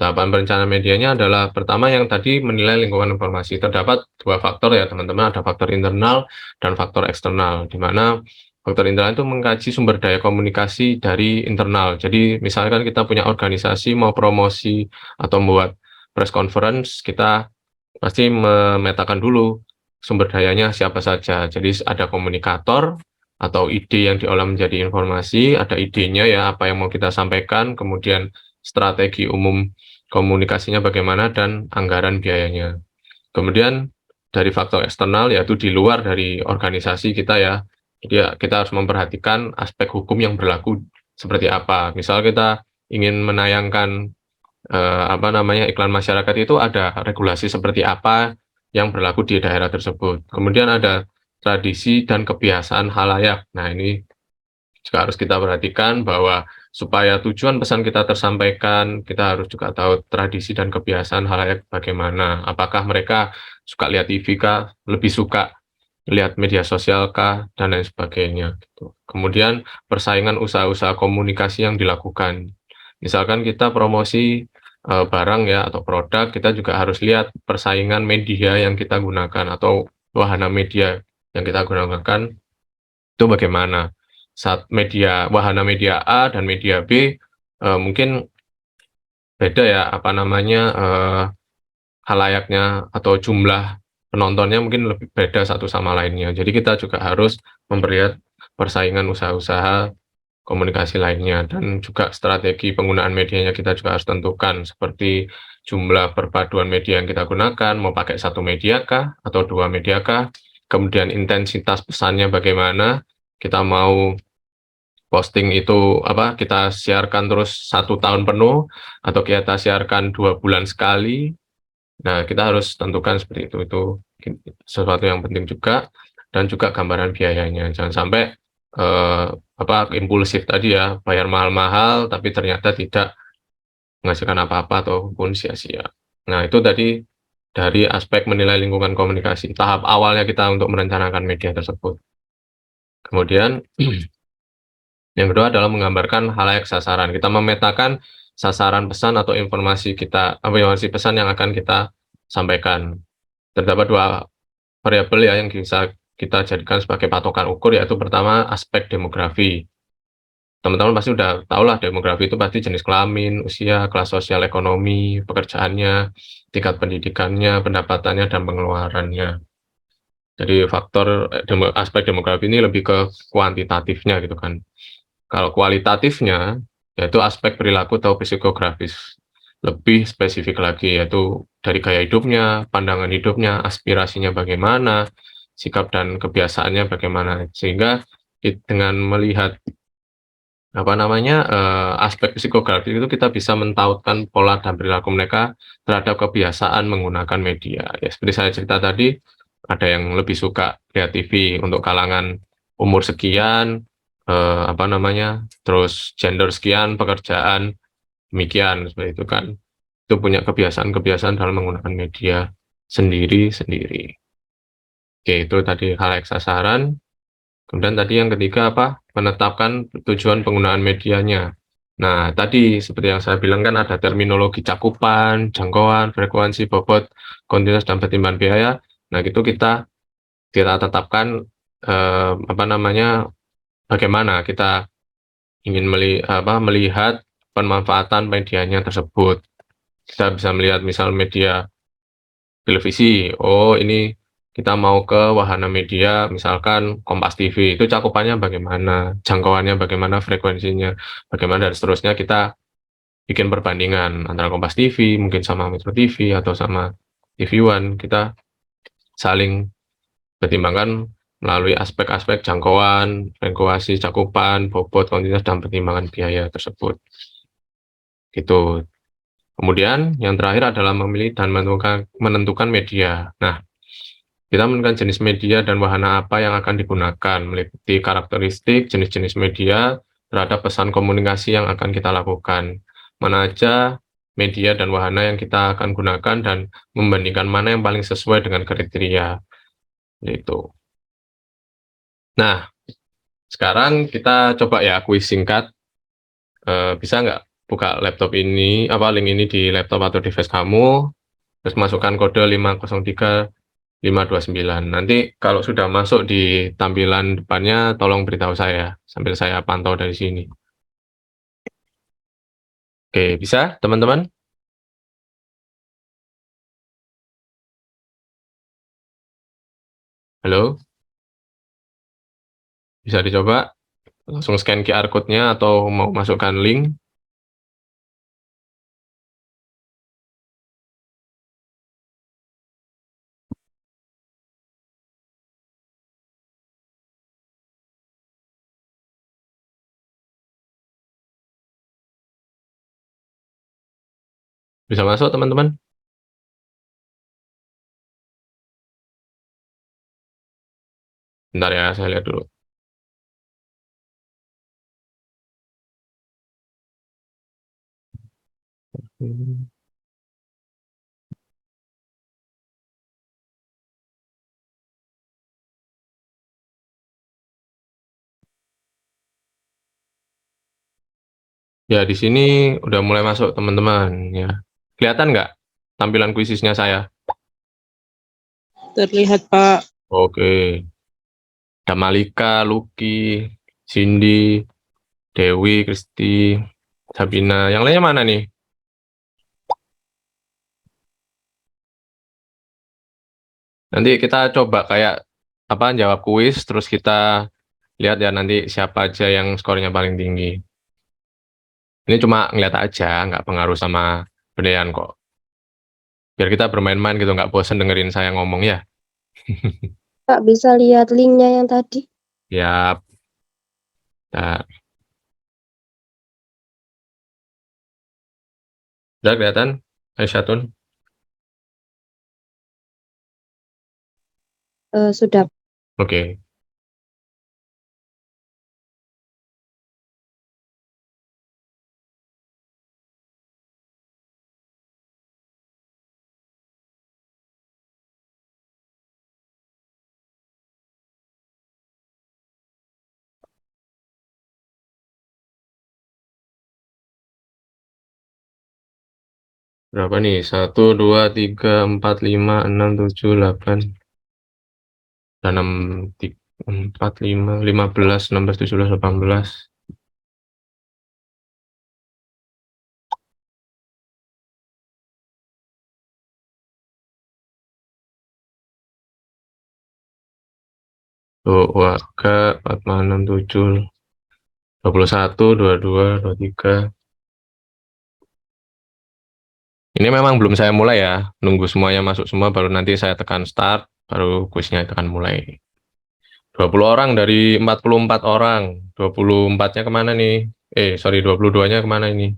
tahapan perencanaan medianya adalah pertama yang tadi menilai lingkungan informasi. Terdapat dua faktor ya teman-teman, ada faktor internal dan faktor eksternal, di mana faktor internal itu mengkaji sumber daya komunikasi dari internal. Jadi misalkan kita punya organisasi mau promosi atau membuat press conference, kita pasti memetakan dulu sumber dayanya siapa saja. Jadi ada komunikator atau ide yang diolah menjadi informasi, ada idenya ya apa yang mau kita sampaikan, kemudian strategi umum komunikasinya bagaimana, dan anggaran biayanya. Kemudian dari faktor eksternal yaitu di luar dari organisasi kita ya. Jadi ya, kita harus memperhatikan aspek hukum yang berlaku seperti apa. Misal kita ingin menayangkan apa namanya iklan masyarakat, itu ada regulasi seperti apa yang berlaku di daerah tersebut. Kemudian ada tradisi dan kebiasaan halayak. Nah, ini juga harus kita perhatikan bahwa supaya tujuan pesan kita tersampaikan, kita harus juga tahu tradisi dan kebiasaan halayak bagaimana. Apakah mereka suka lihat TV kah, lebih suka lihat media sosial kah, dan lain sebagainya. Gitu. Kemudian persaingan usaha-usaha komunikasi yang dilakukan. Misalkan kita promosi barang ya atau produk, kita juga harus lihat persaingan media yang kita gunakan atau wahana media yang kita gunakan itu bagaimana. Saat wahana media A dan media B mungkin beda ya apa namanya halayaknya atau jumlah penontonnya mungkin lebih beda satu sama lainnya. Jadi kita juga harus memperlihat persaingan usaha-usaha komunikasi lainnya, dan juga strategi penggunaan medianya kita juga harus tentukan, seperti jumlah perpaduan media yang kita gunakan, mau pakai satu media kah atau dua media kah, kemudian intensitas pesannya bagaimana, kita mau posting itu apa kita siarkan terus 1 tahun penuh atau kita siarkan 2 bulan sekali. Nah, kita harus tentukan seperti itu sesuatu yang penting juga, dan juga gambaran biayanya. Jangan sampai apa impulsif tadi ya, bayar mahal-mahal tapi ternyata tidak menghasilkan apa-apa ataupun sia-sia. Nah, itu tadi dari aspek menilai lingkungan komunikasi, tahap awalnya kita untuk merencanakan media tersebut. Kemudian yang kedua adalah menggambarkan halayak sasaran. Kita memetakan sasaran pesan atau informasi informasi pesan yang akan kita sampaikan. Terdapat dua variabel ya yang bisa kita jadikan sebagai patokan ukur, yaitu pertama aspek demografi. Teman-teman pasti udah tahu lah, demografi itu pasti jenis kelamin, usia, kelas sosial ekonomi, pekerjaannya, tingkat pendidikannya, pendapatannya, dan pengeluarannya. Jadi faktor aspek demografi ini lebih ke kuantitatifnya gitu kan. Kalau kualitatifnya yaitu aspek perilaku atau psikografis. Lebih spesifik lagi yaitu dari gaya hidupnya, pandangan hidupnya, aspirasinya bagaimana, sikap dan kebiasaannya bagaimana. Sehingga dengan melihat apa namanya aspek psikografis itu kita bisa mentautkan pola dan perilaku mereka terhadap kebiasaan menggunakan media. Ya seperti saya cerita tadi, ada yang lebih suka lihat TV untuk kalangan umur sekian, apa namanya, terus gender sekian, pekerjaan demikian, seperti itu kan. Itu punya kebiasaan-kebiasaan dalam menggunakan media sendiri-sendiri. Oke, itu tadi halayak sasaran. Kemudian tadi yang ketiga apa? Menetapkan tujuan penggunaan medianya. Nah, tadi seperti yang saya bilang kan ada terminologi cakupan, jangkauan, frekuensi, bobot, kontinuitas, dan pertimbangan biaya. Nah, itu kita tetapkan apa namanya, bagaimana kita ingin melihat pemanfaatan medianya tersebut. Kita bisa melihat misal media televisi, oh ini kita mau ke wahana media, misalkan Kompas TV, itu cakupannya bagaimana, jangkauannya bagaimana, frekuensinya bagaimana, dan seterusnya kita bikin perbandingan antara Kompas TV, mungkin sama Metro TV, atau sama TV One, kita saling pertimbangkan melalui aspek-aspek jangkauan, frekuensi, cakupan, bobot, kontinuitas, dan pertimbangan biaya tersebut. Gitu. Kemudian yang terakhir adalah memilih dan menentukan media. Nah, kita menentukan jenis media dan wahana apa yang akan digunakan, meliputi karakteristik jenis-jenis media terhadap pesan komunikasi yang akan kita lakukan. Mana aja media dan wahana yang kita akan gunakan dan membandingkan mana yang paling sesuai dengan kriteria. Gitu. Nah, sekarang kita coba ya kuis singkat. Bisa nggak buka laptop ini, link ini di laptop atau device kamu, terus masukkan kode 503-529. Nanti kalau sudah masuk di tampilan depannya, tolong beritahu saya, sambil saya pantau dari sini. Oke, bisa teman-teman? Halo? Bisa dicoba? Langsung scan QR code-nya atau mau masukkan link? Bisa masuk teman-teman? Bentar ya, saya lihat dulu. Ya, di sini udah mulai masuk teman-teman ya. Kelihatan nggak tampilan kuisisnya saya? Terlihat, Pak. Oke. Ada Malika, Lucky, Cindy, Dewi, Kristi, Sabina. Yang lainnya mana nih? Nanti kita coba kayak jawab kuis, terus kita lihat ya nanti siapa aja yang skornya paling tinggi. Ini cuma ngeliat aja, nggak pengaruh sama penilaian kok. Biar kita bermain-main gitu, nggak bosen dengerin saya ngomong ya. Kak, bisa lihat linknya yang tadi? Ya, nah, udah kelihatan? Aisyatun? Sudah. Oke. Berapa nih? 1, 2, 3, 4, 5, 6, 7, 8, 6, 4, 5, 15, 16, 17, 18. Tuh, warga 4, 6, 7, 21, 22, 23. Ini memang belum saya mulai ya. Nunggu semuanya masuk semua, baru nanti saya tekan start, baru kuisnya tekan mulai. 20 orang dari 44 orang. 24-nya kemana nih? Sorry, 22-nya kemana ini?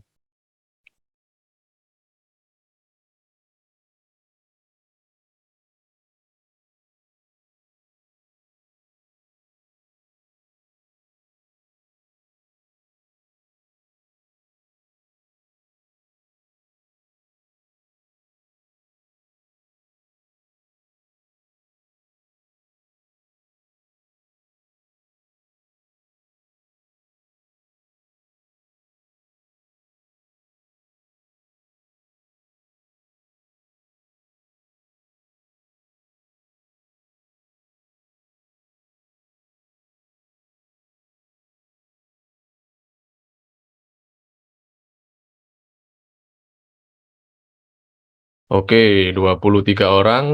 Oke, 23 orang.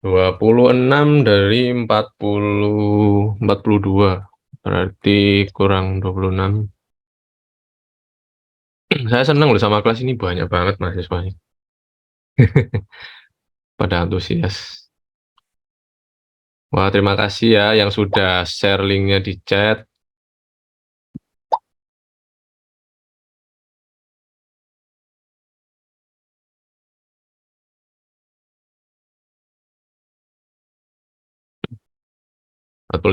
Dua puluh enam dari 42. Berarti kurang 26. Saya senang loh sama kelas ini, banyak banget mahasiswanya. Pada antusias. Wah, terima kasih ya yang sudah share linknya di chat.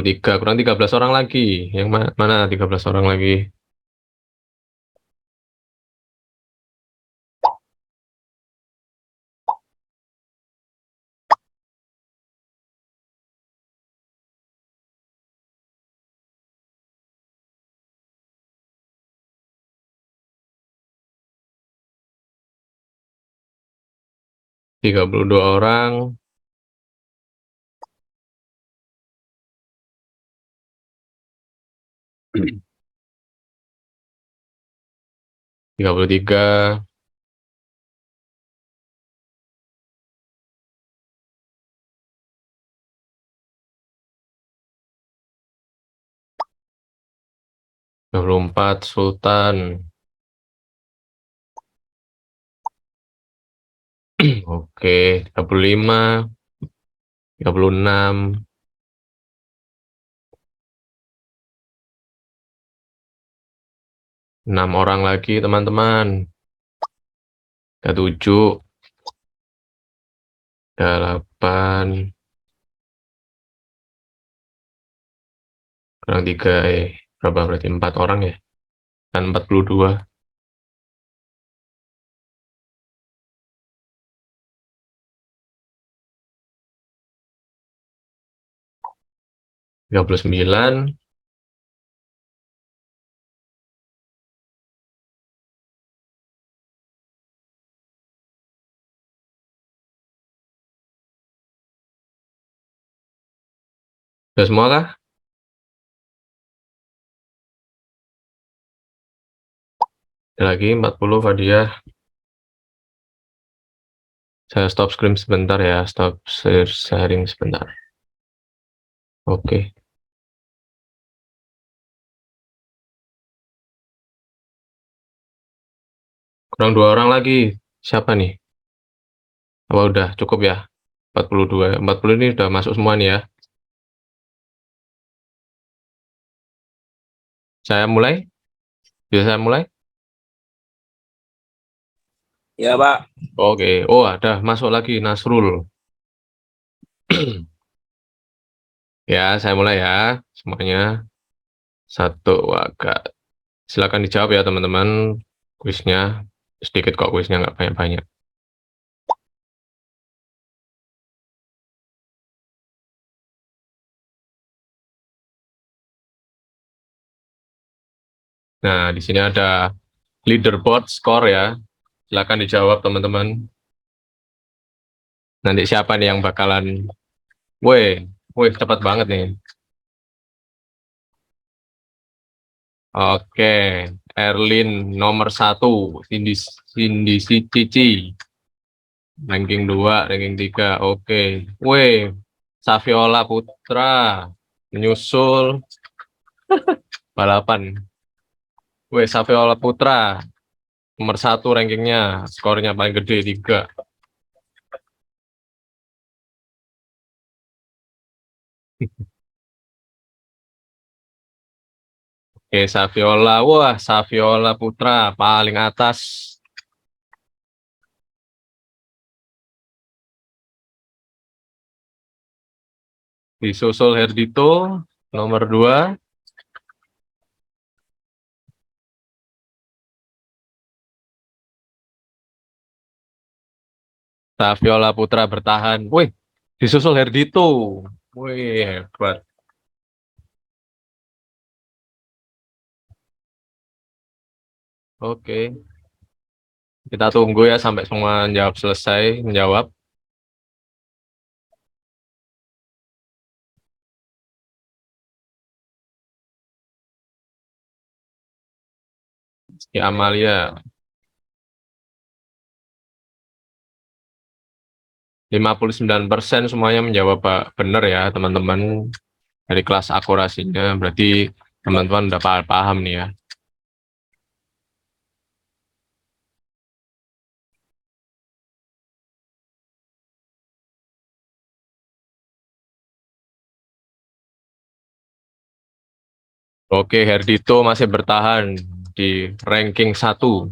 tiga, kurang 13 orang lagi. Yang mana 13 orang lagi? Tiga 32 orang. 33. 34 Sultan. Oke, 35. 36. 6 orang lagi teman-teman. 37. 8. Kurang 3, berapa berarti 4 orang ya? Kan 42. Tiga 39. 'Udah semua kah? Ada lagi 40 Fadiah. Saya stop screen sebentar ya, stop sharing sebentar. Oke. Kurang 2 orang lagi. Siapa nih? Apa udah cukup ya? 42. 40 ini udah masuk semua nih ya. Saya mulai? Bisa saya mulai? Ya, Pak. Oke. Oh, ada masuk lagi Nasrul. Ya, saya mulai ya. Semuanya. Satu waga. Silakan dijawab ya teman-teman. Kuisnya. Sedikit kok kuisnya, nggak banyak-banyak. Nah, di sini ada leaderboard skor ya. Silakan dijawab teman-teman. Nanti siapa nih yang bakalan... Weh, cepat banget nih. Oke, Erlin nomor 1, Cindy Cici, ranking 2, ranking 3. Oke, Saviola Putra menyusul balapan. Saviola Putra nomor 1 rankingnya, skornya paling gede 3. Oke, Saviola Putra paling atas. Disusul Herdito nomor 2. Saviola Putra bertahan. Wih, disusul Herdito. Wih, hebat. Oke. Kita tunggu ya sampai semua menjawab. Ya, Amalia. 59% semuanya menjawab benar ya, teman-teman. Dari kelas akurasinya, berarti teman-teman udah paham nih ya. Oke, Herdito masih bertahan di ranking 1.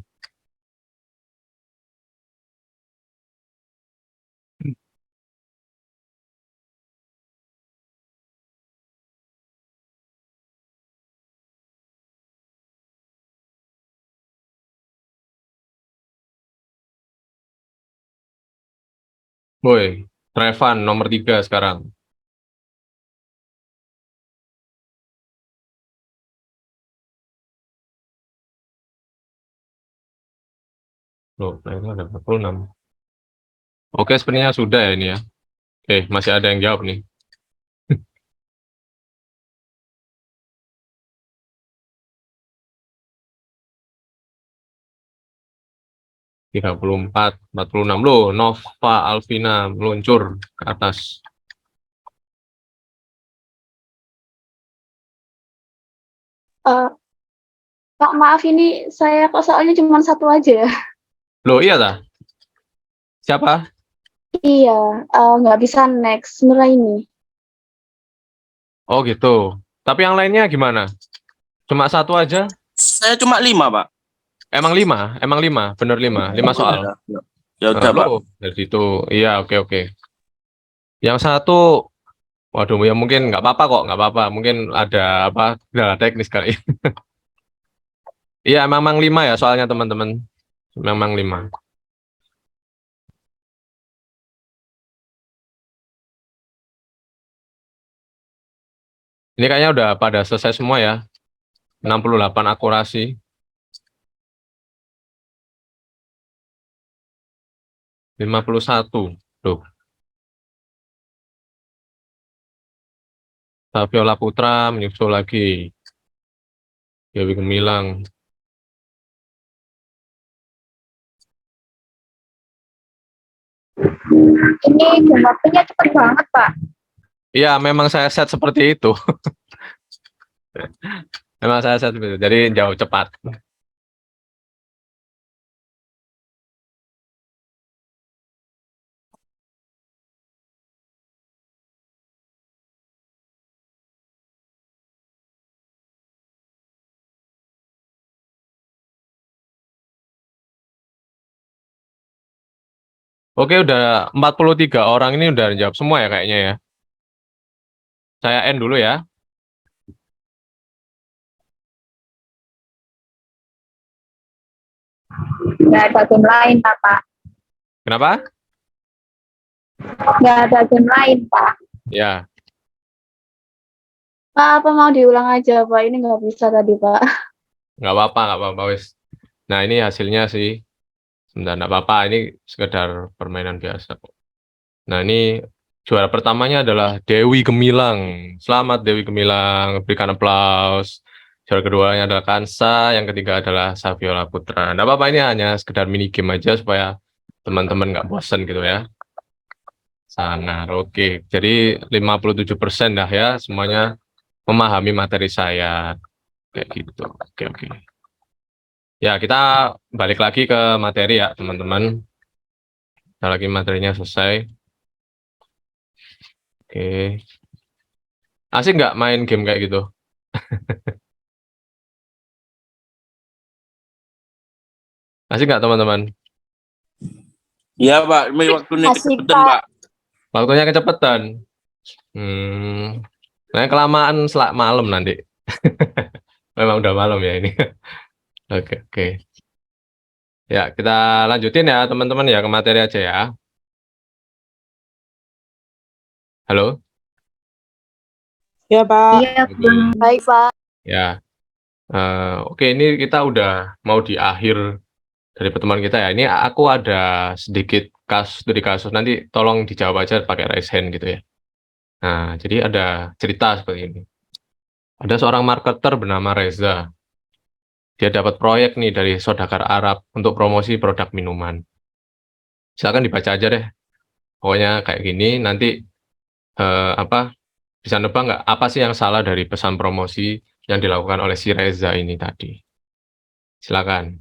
Woi, Trevan nomor 3 sekarang. Loh, nah itu ada 46. Oke, sebenarnya sudah ya ini ya. Masih ada yang jawab nih. 34, 46. Loh, Nova Alvina meluncur ke atas. Kak, maaf ini saya kok soalnya cuma satu aja ya. Loh, iya dah. Siapa? Iya, nggak bisa next Nuraini. Oh gitu. Tapi yang lainnya gimana? Cuma satu aja? Saya cuma 5, Pak. Emang 5? Emang 5? Bener 5? 5 soal? Ya udah, Pak. Loh, dari itu. Iya, oke. Yang satu, waduh, ya mungkin nggak apa-apa kok, nggak apa-apa. Mungkin ada kendala teknis kali. Iya, memang 5 ya soalnya teman-teman. Memang 5. Ini kayaknya udah pada selesai semua ya. 68 akurasi. 51. Tuh. Saviola Putra menyusul lagi. Dewi Gemilang. Ini jam waktunya cepet banget, Pak. Iya, memang saya set seperti itu. Memang saya set seperti itu. Jadi jauh cepat. Oke, udah 43 orang ini udah jawab semua ya kayaknya ya. Saya end dulu ya. Nggak ada game lain, Pak. Kenapa? Nggak ada game lain, Pak. Ya, Pak, apa mau diulang aja, Pak? Ini nggak bisa tadi, Pak. nggak apa-apa wis. Nah, ini hasilnya sih. Sebentar, nggak apa-apa. Ini sekedar permainan biasa kok. Nah, ini juara pertamanya adalah Dewi Gemilang. Selamat Dewi Gemilang, berikan aplaus. Juara keduanya adalah Kansa, yang ketiga adalah Saviola Putra. Nggak apa-apa, ini hanya sekedar mini game aja supaya teman-teman nggak bosan gitu ya. Sangar, oke. Jadi 57% dah ya, semuanya memahami materi saya. Kayak gitu, oke. Ya, kita balik lagi ke materi ya, teman-teman. Kita lagi materinya selesai. Oke. Asik nggak main game kayak gitu? Asik nggak, teman-teman? Iya, Pak. Ini waktunya Asik, kecepatan, Pak. Pak. Waktunya kecepatan. Nah, kelamaan malam nanti. Memang udah malam ya ini. Oke. Ya, kita lanjutin ya, teman-teman ya, ke materi aja ya. Halo? Ya, Pak. Iya, Oke. Bang. Baik, Pak. Ya, oke, ini kita udah mau di akhir dari pertemuan kita ya. Ini aku ada sedikit studi kasus, nanti tolong dijawab aja pakai raise hand gitu ya. Nah, jadi ada cerita seperti ini. Ada seorang marketer bernama Reza. Dia dapat proyek nih dari saudagar Arab untuk promosi produk minuman. Silakan dibaca aja deh. Pokoknya kayak gini, nanti bisa nebak nggak apa sih yang salah dari pesan promosi yang dilakukan oleh si Reza ini tadi? Silakan.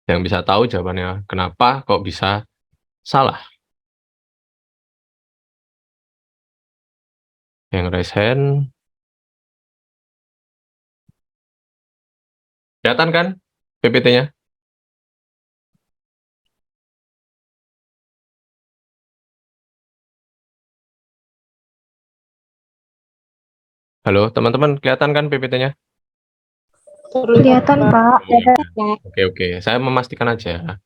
Yang bisa tahu jawabannya kenapa kok bisa salah? Yang raise hand. Kelihatan kan PPT-nya? Halo, teman-teman, kelihatan kan PPT-nya? Kelihatan, Pak. Oke, oke. Saya memastikan aja.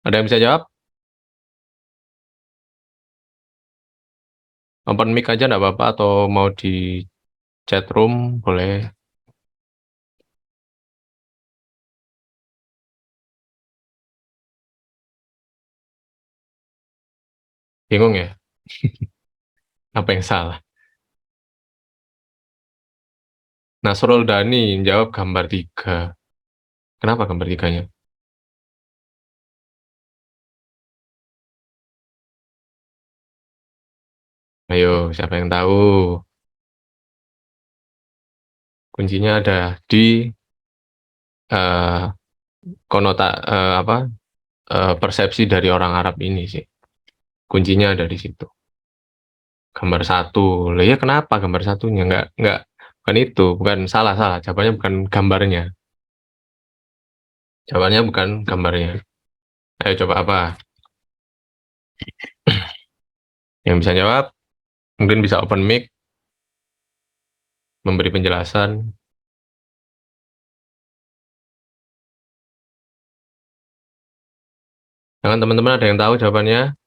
Ada yang bisa jawab? Open mic aja nggak apa-apa, atau mau di chat room boleh. Bingung ya? Apa yang salah? Nasrul Dani jawab gambar 3. Kenapa gambar 3-nya? Ayo, siapa yang tahu? Kuncinya ada di eh, persepsi dari orang Arab ini sih. Kuncinya ada di situ. Gambar 1. Lah ya, kenapa gambar satunya? Nggak, bukan itu, bukan salah. Jawabannya bukan gambarnya. Jawabannya bukan gambarnya. Ayo coba apa? Yang bisa jawab, mungkin bisa open mic, memberi penjelasan. Jangan teman-teman ada yang tahu jawabannya?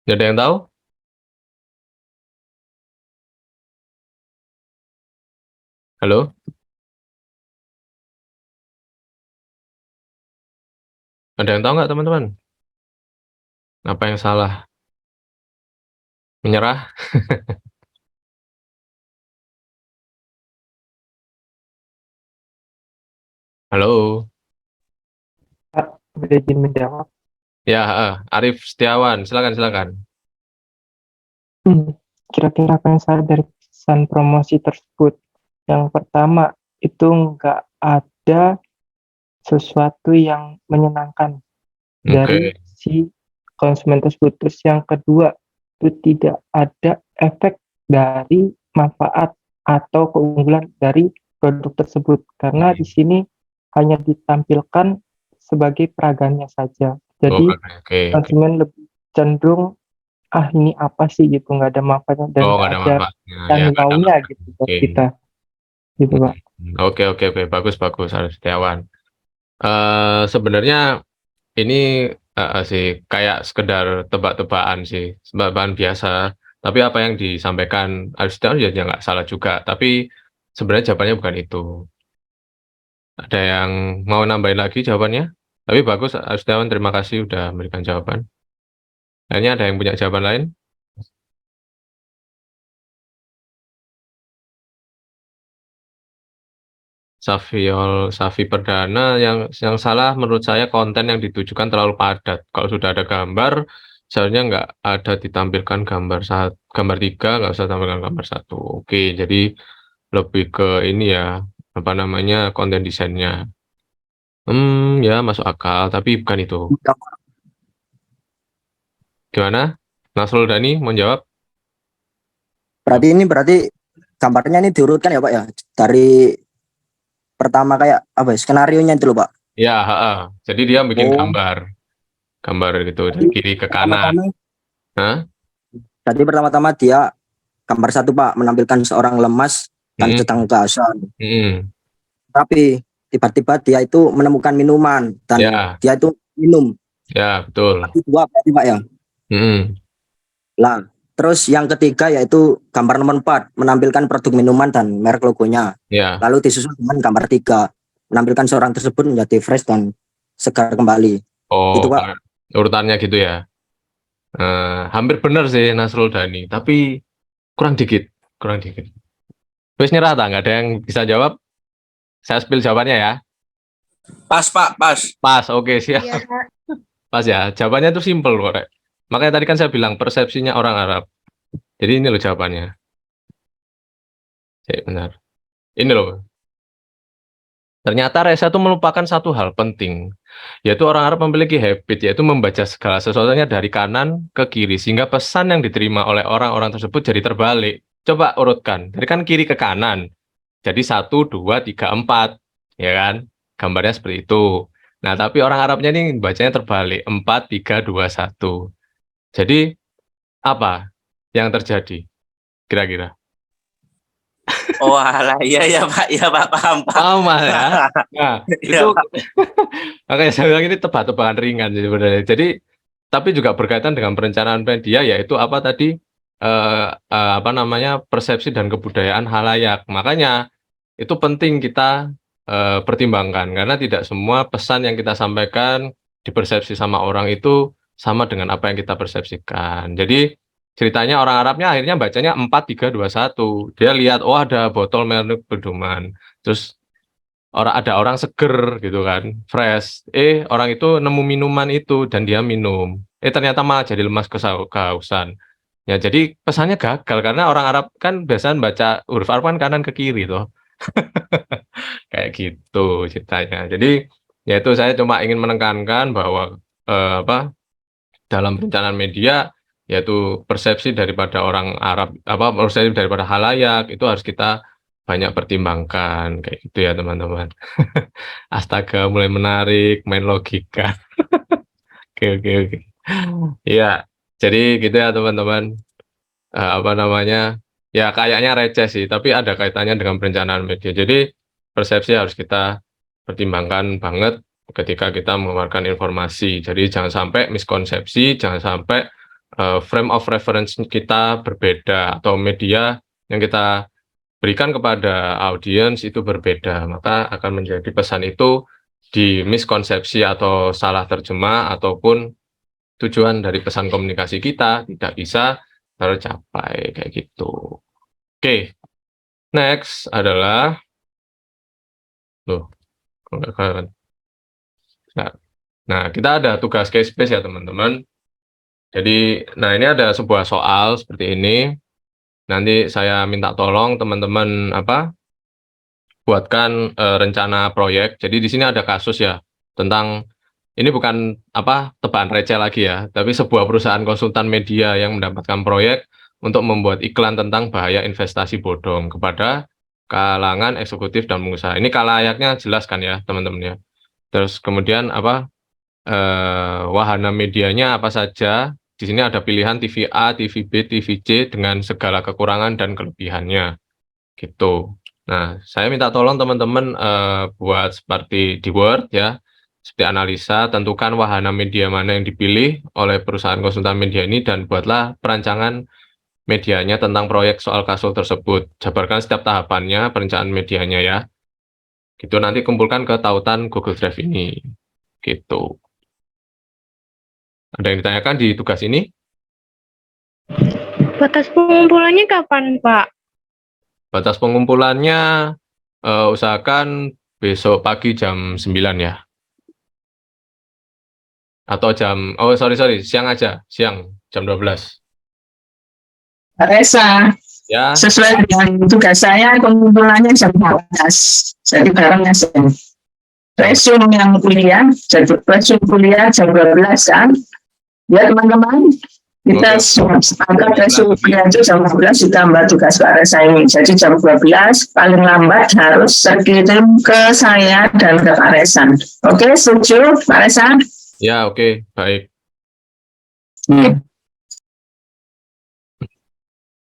Nggak ada yang tahu? Halo? Ada yang tahu nggak teman-teman? Apa yang salah? Menyerah? Halo? Boleh izin menjawab? Ya, Arif Setiawan, silakan. Kira-kira apa yang salah dari pesan promosi tersebut? Yang pertama, itu nggak ada sesuatu yang menyenangkan dari Oke. si konsumen tersebut. Terus yang kedua, itu tidak ada efek dari manfaat atau keunggulan dari produk tersebut. Karena di sini hanya ditampilkan sebagai peraganya saja. Jadi Oke. konsumen lebih cenderung ini apa sih gitu, nggak ada manfaatnya dan Oh, nggak nggak ada ada manfaatnya. Ya, yang nggak ada maunya manfaat. gitu buat Oke. kita gitu Pak. Oke. Bagus, Arif Setiawan. Sebenarnya ini sih kayak sekedar tebak-tebakan sih, tebak-tebakan biasa. Tapi apa yang disampaikan Arif Setiawan ya nggak salah juga. Tapi sebenarnya jawabannya bukan itu. Ada yang mau nambahin lagi jawabannya? Tapi bagus, Arif Setiawan, terima kasih udah memberikan jawaban. Kayaknya ada yang punya jawaban lain? Safi Perdana, yang salah menurut saya konten yang ditujukan terlalu padat. Kalau sudah ada gambar, seharusnya nggak ada ditampilkan gambar 3, nggak usah tampilkan gambar 1. Oke, jadi lebih ke ini ya, apa namanya, konten desainnya. Ya masuk akal, tapi bukan itu. Gimana? Nasrul Dani mau jawab? Berarti gambarnya ini diurutkan ya Pak ya? Dari pertama kayak apa ya, skenarionya itu loh Pak. Ya, jadi dia bikin Oh. gambar gitu dari kiri ke kanan. Hah? Jadi pertama-tama dia gambar satu Pak, menampilkan seorang lemas dan sedang kehausan. Tapi tiba-tiba dia itu menemukan minuman dan Ya, dia itu minum. ya betul. Tapi dua berarti Pak ya. Lah, terus yang ketiga yaitu gambar nomor 4 menampilkan produk minuman dan merek logonya. Ya, Lalu disusul dengan gambar 3 menampilkan seorang tersebut menjadi fresh dan segar kembali. oh Gitu, Pak. urutannya gitu ya. Hampir benar sih Nasrul Dani, tapi kurang dikit. Wes nyerah tak? Nggak ada yang bisa jawab? Saya spill jawabannya ya. Pas, Pak, pas. Pas, oke siap. Iya, Pas ya, jawabannya itu simple kok, Rek. Makanya tadi kan saya bilang persepsinya orang Arab. Jadi ini loh jawabannya. Benar. Ini loh. Ternyata Reza itu melupakan satu hal penting, yaitu orang Arab memiliki habit, yaitu membaca segala sesuatunya dari kanan ke kiri, sehingga pesan yang diterima oleh orang-orang tersebut jadi terbalik. Coba urutkan, dari kan kiri ke kanan. Jadi 1, 2, 3, 4, ya kan? Gambarnya seperti itu. Nah, tapi orang Arabnya ini bacanya terbalik, 4, 3, 2, 1. Jadi, apa yang terjadi? Kira-kira. Oh alah, iya Pak, paham Pak. Paham ya? Nah, Iya, itu Pak. makanya saya bilang ini tebak-tebakan ringan sih sebenarnya. Jadi, tapi juga berkaitan dengan perencanaan media, yaitu apa tadi, apa namanya, persepsi dan kebudayaan halayak. Makanya, itu penting kita pertimbangkan, karena tidak semua pesan yang kita sampaikan dipersepsi sama orang itu sama dengan apa yang kita persepsikan. Jadi, ceritanya orang Arabnya akhirnya bacanya 4, 3, 2, 1. Dia lihat, oh ada botol merek pedoman. Terus ada orang seger gitu kan, fresh. Orang itu nemu minuman itu dan dia minum. Ternyata malah jadi lemas kehausan. Ya jadi pesannya gagal karena orang Arab kan biasanya baca huruf Arab kan kanan ke kiri toh. Kayak gitu ceritanya. Jadi ya itu saya cuma ingin menekankan bahwa dalam perencanaan media yaitu persepsi daripada orang Arab, persepsi daripada halayak itu harus kita banyak pertimbangkan kayak gitu ya teman-teman. Astaga, mulai menarik, main logika. Oke. Iya, jadi gitu ya teman-teman. Ya kayaknya receh sih, tapi ada kaitannya dengan perencanaan media. Jadi persepsi harus kita pertimbangkan banget ketika kita mengeluarkan informasi. Jadi jangan sampai miskonsepsi, jangan sampai frame of reference kita berbeda atau media yang kita berikan kepada audiens itu berbeda, maka akan menjadi pesan itu dimiskonsepsi atau salah terjemah ataupun tujuan dari pesan komunikasi kita tidak bisa tercapai kayak gitu. Oke, next adalah Nah, kita ada tugas case base ya teman-teman. Jadi, nah ini ada sebuah soal seperti ini. Nanti saya minta tolong teman-teman buatkan rencana proyek. Jadi di sini ada kasus ya tentang ini bukan tebakan receh lagi ya, tapi sebuah perusahaan konsultan media yang mendapatkan proyek untuk membuat iklan tentang bahaya investasi bodong kepada kalangan eksekutif dan pengusaha. Ini kalayaknya jelas kan ya teman-teman ya. Terus kemudian wahana medianya apa saja? Di sini ada pilihan TV A, TV B, TV C dengan segala kekurangan dan kelebihannya. Gitu. Nah, saya minta tolong teman-teman buat seperti di Word ya, seperti analisa, tentukan wahana media mana yang dipilih oleh perusahaan konsultan media ini dan buatlah perancangan medianya tentang proyek soal kasus tersebut. Jabarkan setiap tahapannya, perencanaan medianya ya. Gitu nanti kumpulkan ke tautan Google Drive ini. Gitu. Ada yang ditanyakan di tugas ini? Batas pengumpulannya kapan, Pak? Batas pengumpulannya usahakan besok pagi jam 9 ya. Atau siang aja, siang jam 12. Reza, Ya, sesuai dengan tugas saya pengumpulannya jam 12. Jadi barengnya resume yang kuliah, jadi resume kuliah jam 12 kan. Ya teman-teman, kita angkat resume kuliah itu jam 12 ditambah tugas Pak Reza ini. Jadi jam 12 paling lambat harus terkirim ke saya dan ke Pak Reza. Oke, setuju Pak Reza? Ya, oke, baik.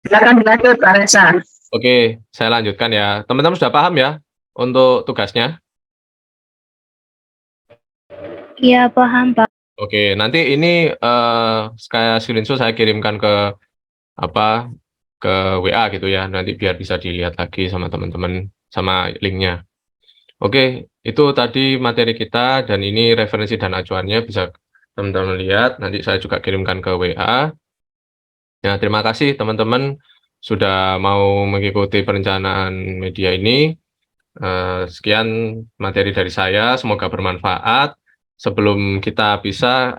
Silakan dilanjut Pak Reza. Oke, saya lanjutkan ya. Teman-teman sudah paham ya untuk tugasnya? Iya, paham, Pak. Oke, nanti ini kayak screenshot saya kirimkan ke ke WA gitu ya. Nanti biar bisa dilihat lagi sama teman-teman sama linknya. Oke, itu tadi materi kita dan ini referensi dan acuannya bisa teman-teman lihat. Nanti saya juga kirimkan ke WA. Ya, terima kasih teman-teman sudah mau mengikuti perencanaan media ini. Sekian materi dari saya, semoga bermanfaat. Sebelum kita bisa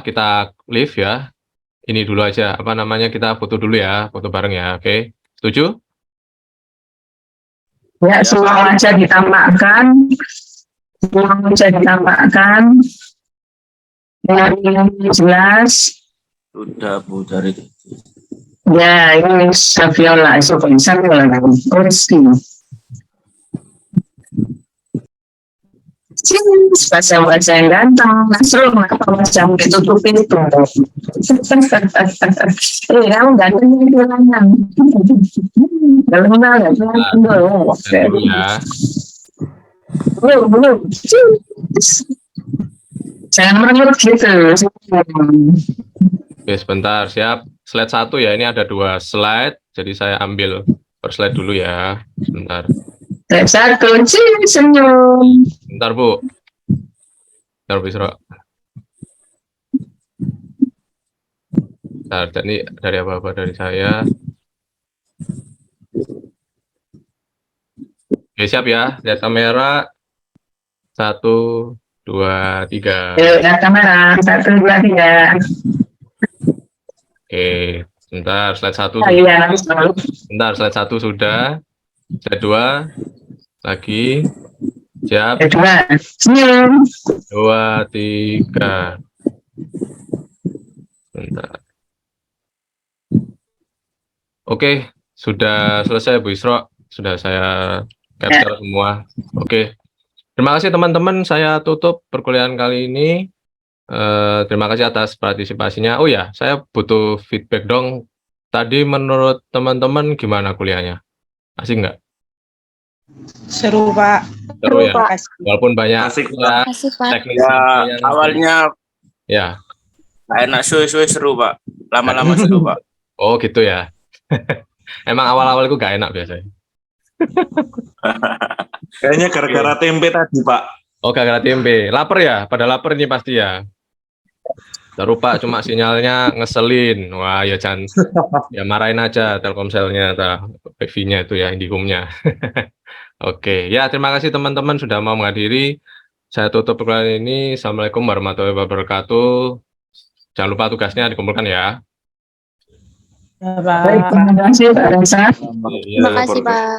kita live ya, ini dulu aja kita foto dulu ya, foto bareng ya, oke? Setuju? Ya, semua wajah ditampakkan. Semua wajah ditampakkan. Yang jelas. Sudah Bu dari Ya, ini Saviola, itu Saviola kan. Rizky. Wajah yang ganteng, Nasrul, kenapa wajahmu ditutupin itu? Kamu ganteng ini bilangnya. Kalau kenal ya, Dulu ya. belum. Jangan menurut gitu. Oke, sebentar, siap. Slide 1 ya, ini ada 2 slide, jadi saya ambil per slide dulu ya. Sebentar. Satu, senyum. Bentar, Bu. Bentar, Bu Isra. Bentar, ini dari apa-apa dari saya. Oke, siap ya. Lihat kamera. 1, 2, 3. Lihat kamera. 1, 2, 3. Oke, sebentar. Slide 1 Iya, Bentar, slide 1 sudah. Slide 2. Lagi. Siap. 2, senyum. 2, 3. Bentar. Oke, sudah selesai Bu Isra. Sudah saya capture semua. Oke. Terima kasih teman-teman. Saya tutup perkuliahan kali ini. Terima kasih atas partisipasinya. Oh ya, saya butuh feedback dong. Tadi menurut teman-teman gimana kuliahnya? Asik nggak? Seru, Pak. Seru ya. Pak. Walaupun banyak Asik, ya, Asik, Pak. teknis ya, awalnya ya. nggak enak, suwe-suwe seru Pak. Lama-lama seru Pak. Oh gitu ya. Emang awal-awal itu gak enak biasanya. Kayaknya gara-gara tempe tadi Pak. Oh gara-gara tempe. Lapar ya? Pada lapar nih pasti ya. Taruh Pak, cuma sinyalnya ngeselin. Wah ya jangan, ya marahin aja Telkomselnya, PV-nya itu ya, Indihome-nya. Oke, ya terima kasih teman-teman sudah mau menghadiri. Saya tutup perkuliahan ini. Assalamualaikum warahmatullahi wabarakatuh. Jangan lupa tugasnya dikumpulkan ya. Ya, Pak. Baik, terima kasih Pak Reza. Terima kasih, Pak.